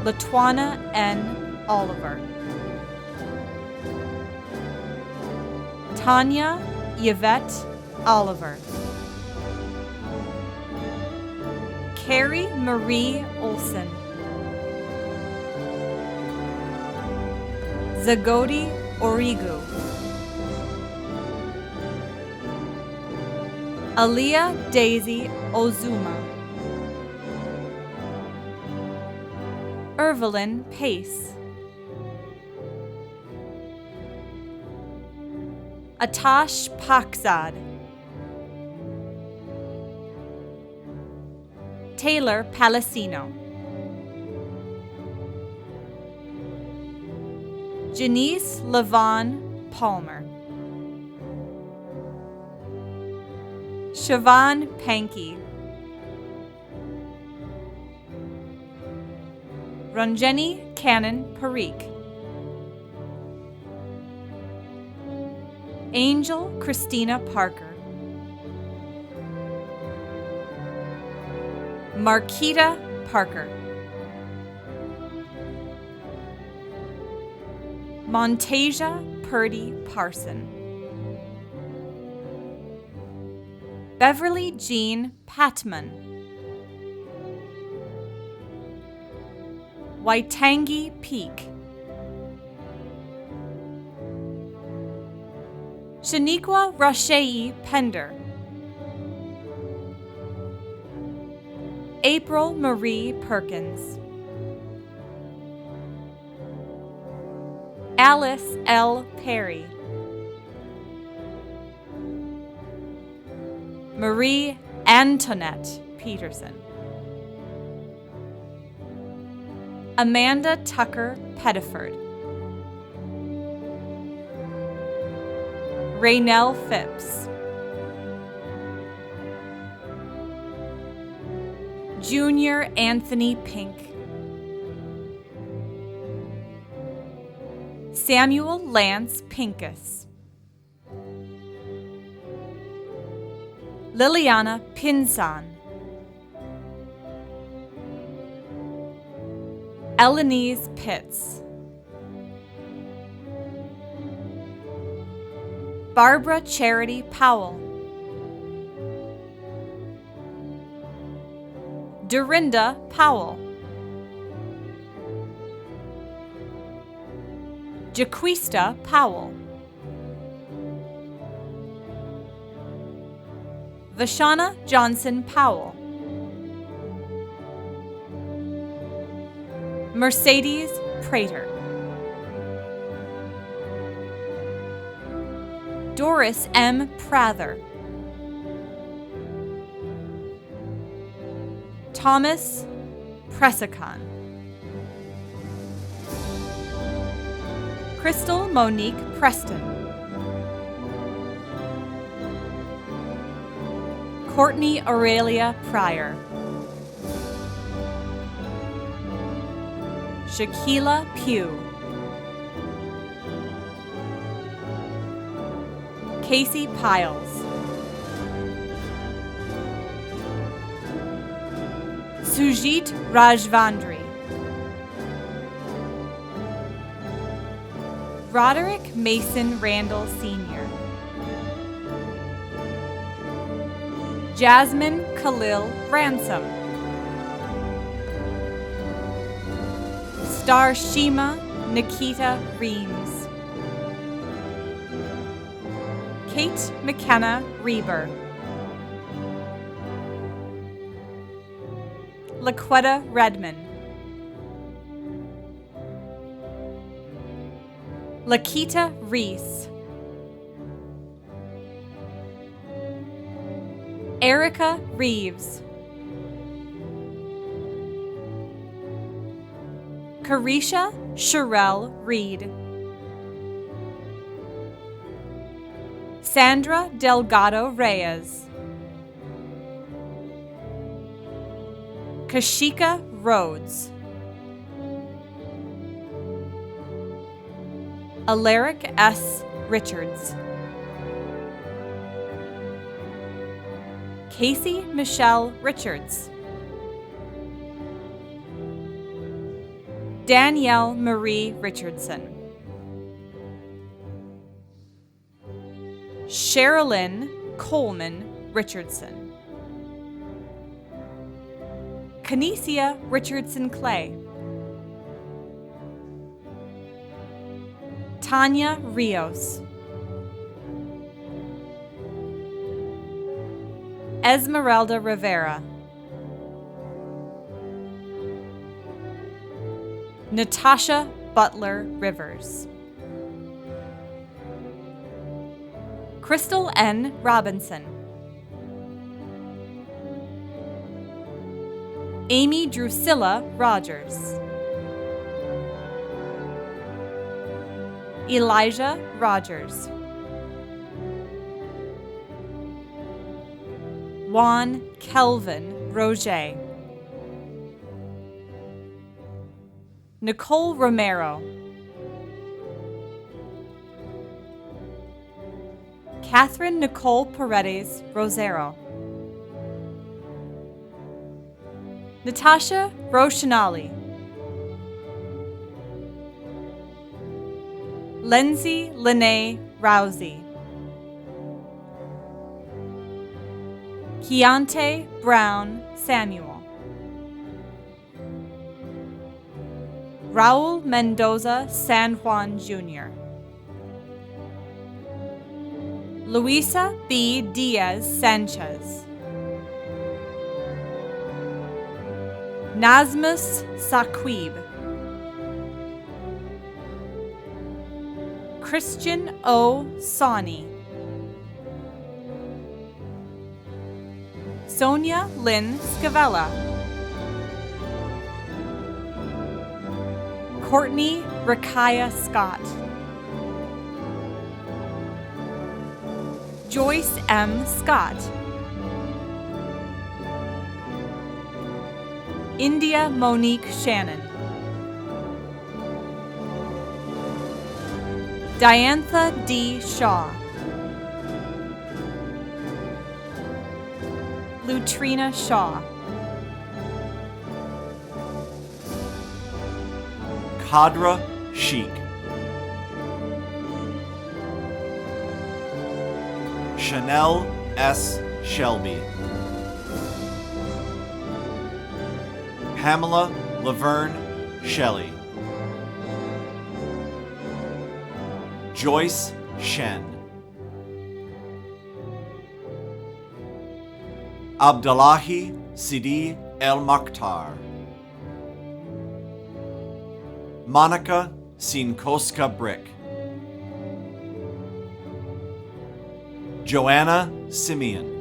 Latwana N. Oliver. Tanya Yvette Oliver. Carrie Marie Olson. Zagodi Origu. Aaliyah Daisy Ozuma. Evelyn Pace. Atash Pakzad. Taylor Palacino. Janice Levon Palmer. Siobhan Pankey. Ranjeni Cannon Parikh. Angel Christina Parker. Marquita Parker. Montasia Purdy Parson. Beverly Jean Patman. Waitangi Peak. Shaniqua Rashei Pender. April Marie Perkins. Alice L. Perry. Marie Antoinette Peterson. Amanda Tucker Pettiford. Raynell Phipps. Junior Anthony Pink. Samuel Lance Pincus. Liliana Pinson. Elenise Pitts. Barbara Charity Powell. Dorinda Powell. Jaquista Powell. Vashana Johnson Powell. Mercedes Prater. Doris M. Prather. Thomas Pressicon. Crystal Monique Preston. Courtney Aurelia Pryor. Shaquila Pugh. Casey Piles. Sujit Rajvandri. Roderick Mason Randall Sr. Jasmine Khalil Ransom. Starshima Nikita Reams. Kate McKenna Reber. Laquetta Redman. Lakita Reese. Erica Reeves. Carisha Sherelle Reed. Sandra Delgado Reyes. Kashika Rhodes. Alaric S. Richards. Casey Michelle Richards. Danielle Marie Richardson. Sherilyn Coleman Richardson. Canisia Richardson Clay. Tanya Rios. Esmeralda Rivera. Natasha Butler Rivers. Crystal N. Robinson. Amy Drusilla Rogers. Elijah Rogers. Juan Kelvin Roger. Nicole Romero. Catherine Nicole Paredes Rosero. Natasha Roshanali. Lindsay Lene Rousey. Keontae Brown Samuel. Raul Mendoza San Juan Jr. Luisa B. Diaz Sanchez. Nazmus Saqib. Christian O. Sawney. Sonia Lynn Scavella. Courtney Rakaya Scott. Joyce M. Scott, India Monique Shannon, Diantha D. Shaw, Lutrina Shaw, Kadra Sheik, Chanel S. Shelby, Pamela Laverne Shelley, Joyce Shen, Abdullahi Sidi El Makhtar, Monica Sinkoska Brick, Joanna Simeon,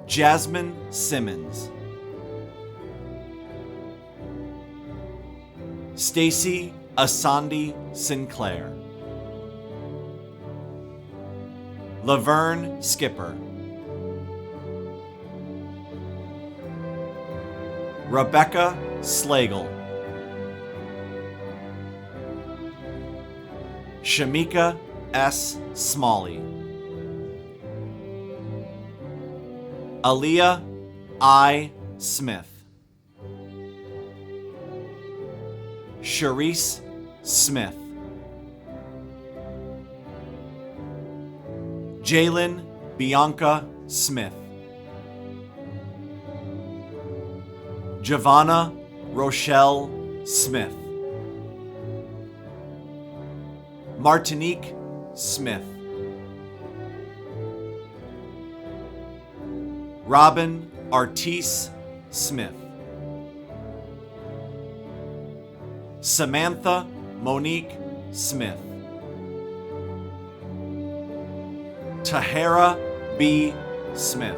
Jasmine Simmons, Stacy Asandi Sinclair, Laverne Skipper, Rebecca Slagle, Shamika S. Smalley, Aaliyah I. Smith, Sharice Smith, Jalen Bianca Smith, Giovanna Rochelle Smith, Martinique Smith, Robin Artis Smith, Samantha Monique Smith, Tahara B. Smith,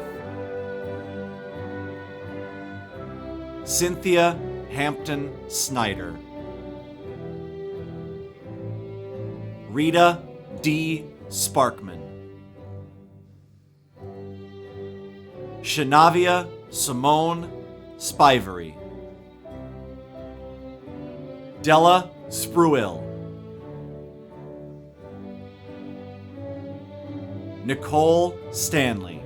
Cynthia Hampton Snyder, Rita D. Sparkman, Shanavia Simone Spivery, Della Spruill, Nicole Stanley,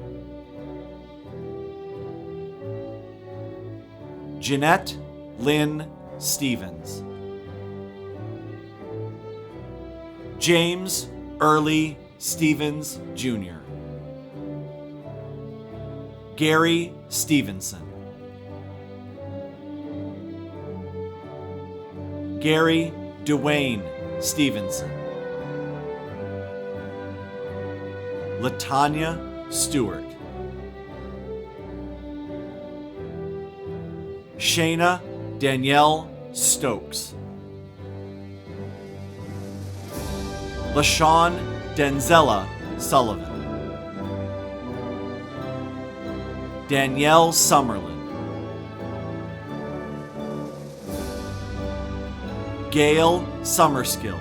Jeanette Lynn Stevens, James Early Stevens Jr., Gary Stevenson, Gary Dwayne Stevenson, Latanya Stewart, Shayna Danielle Stokes, LaShawn Denzella Sullivan, Danielle Summerlin, Gail Summerskill,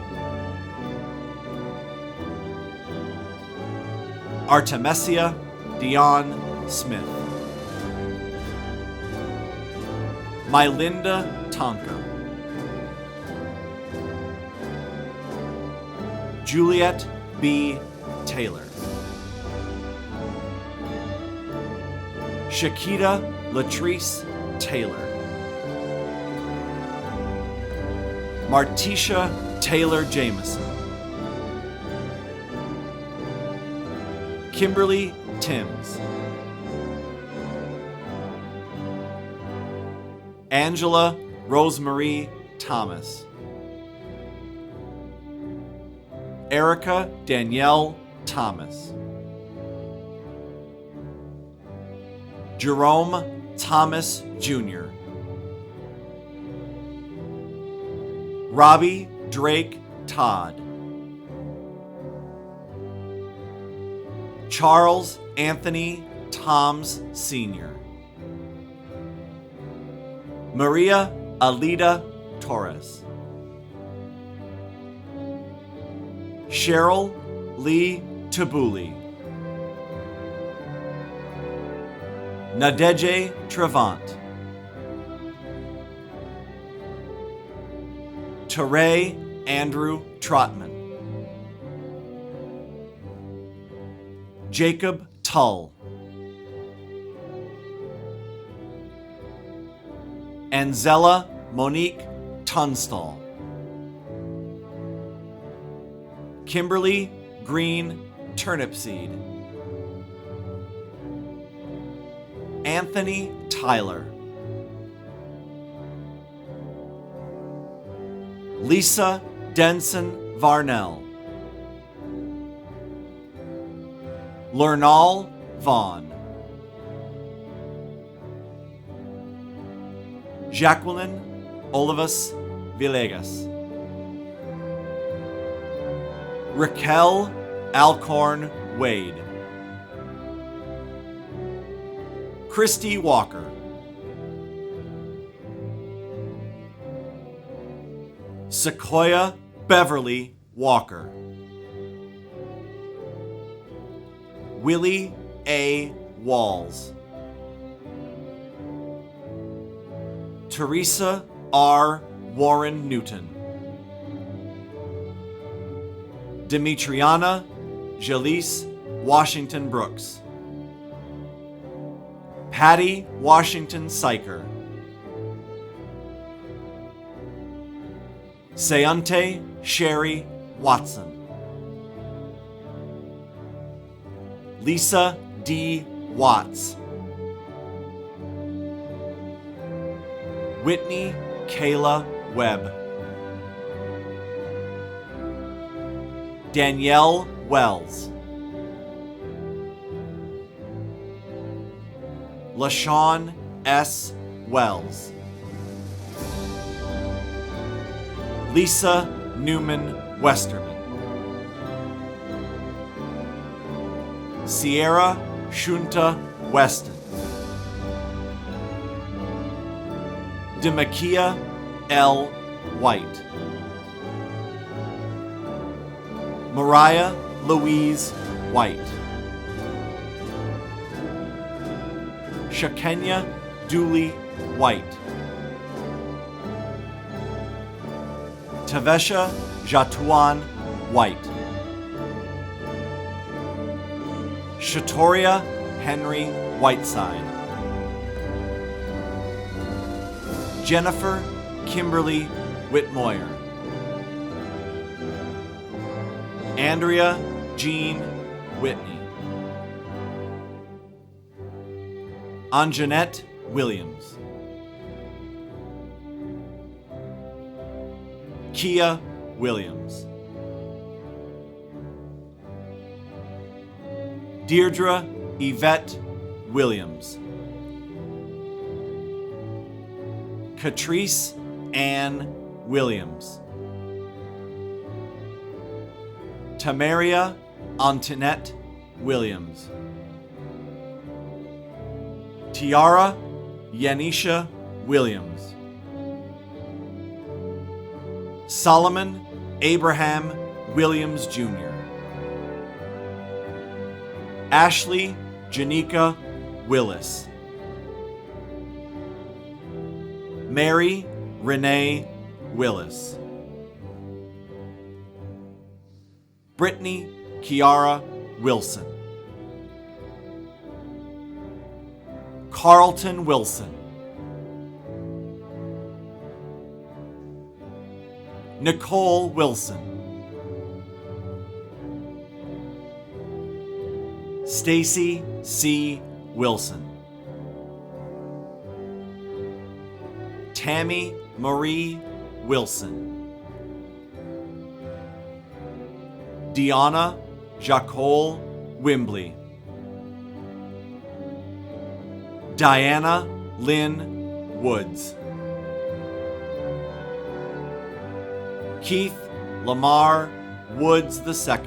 Artemesia Dion Smith, Mylinda Tonka, Juliet B. Taylor, Shakita Latrice Taylor, Martisha Taylor Jameson, Kimberly Timms, Angela Rosemarie Thomas, Erica Danielle Thomas, Jerome Thomas Jr., Robbie Drake Todd, Charles Anthony Toms Sr., Maria Alida Torres, Cheryl Lee Tabuli, Nadeje Trevant, Teray Andrew Trotman, Jacob Tull, Anzella Monique Tunstall, Kimberly Green Turnipseed, Anthony Tyler, Lisa Denson Varnell, Lernal Vaughn, Jacqueline Olivas Villegas, Raquel Alcorn Wade, Christy Walker, Sequoia Beverly Walker, Willie A. Walls, Teresa R. Warren Newton, Demetriana Jalise Washington Brooks, Patty Washington Syker, Seunte Sherry Watson, Lisa D. Watts, Whitney Kayla Webb, Danielle Wells, LaShawn S. Wells, Lisa Newman Westerman, Sierra Shunta Weston, Demakia L. White, Mariah Louise White, Shakenya Dooley White, Tavesha Jatuan White, Shatoria Henry Whiteside, Jennifer Kimberly Whitmoyer, Andrea Jean Whitney, Anjanette Williams, Kia Williams, Deirdre Yvette Williams, Catrice Ann Williams, Tamaria Antoinette Williams, Tiara Yanisha Williams, Solomon Abraham Williams Jr., Ashley Janika Willis, Mary Renee Willis, Brittany Kiara Wilson, Carlton Wilson, Nicole Wilson, Stacy C. Wilson, Tammy Marie Wilson, Deanna Jacole Wimbley, Diana Lynn Woods, Keith Lamar Woods II,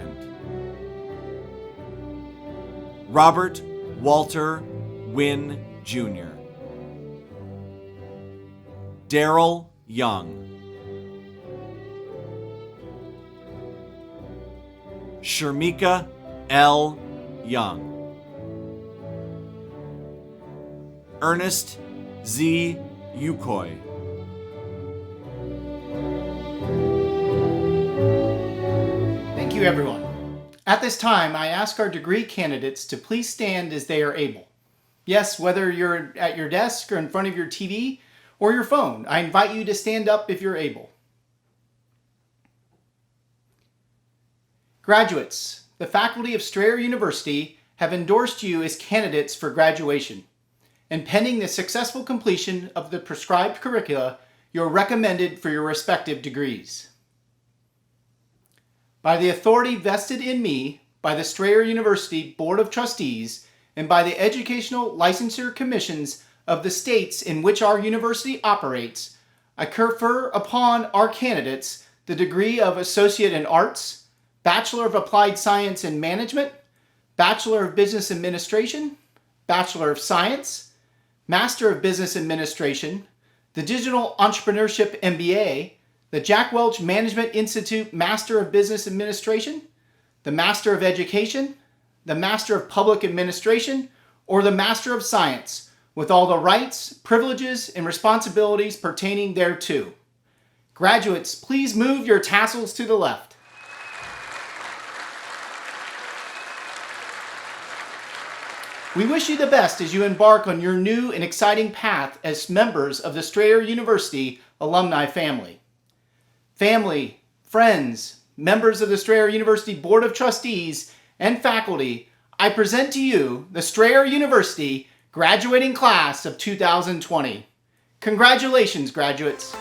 Robert Walter Wynn Jr., Daryl Young, Shermika L. Young. Ernest Z. Ukoy. Thank you, everyone. At this time, I ask our degree candidates to please stand as they are able. Yes, whether you're at your desk or in front of your TV or your phone, I invite you to stand up if you're able. Graduates, the faculty of Strayer University have endorsed you as candidates for graduation, and pending the successful completion of the prescribed curricula, you're recommended for your respective degrees. By the authority vested in me by the Strayer University Board of Trustees and by the Educational Licensure Commissions of the states in which our university operates, I confer upon our candidates the degree of Associate in Arts, Bachelor of Applied Science and Management, Bachelor of Business Administration, Bachelor of Science, Master of Business Administration, the Digital Entrepreneurship MBA, the Jack Welch Management Institute Master of Business Administration, the Master of Education, the Master of Public Administration, or the Master of Science, with all the rights, privileges, and responsibilities pertaining thereto. Graduates, please move your tassels to the left. We wish you the best as you embark on your new and exciting path as members of the Strayer University alumni family. Family, friends, members of the Strayer University Board of Trustees, and faculty, I present to you the Strayer University graduating class of 2020. Congratulations, graduates.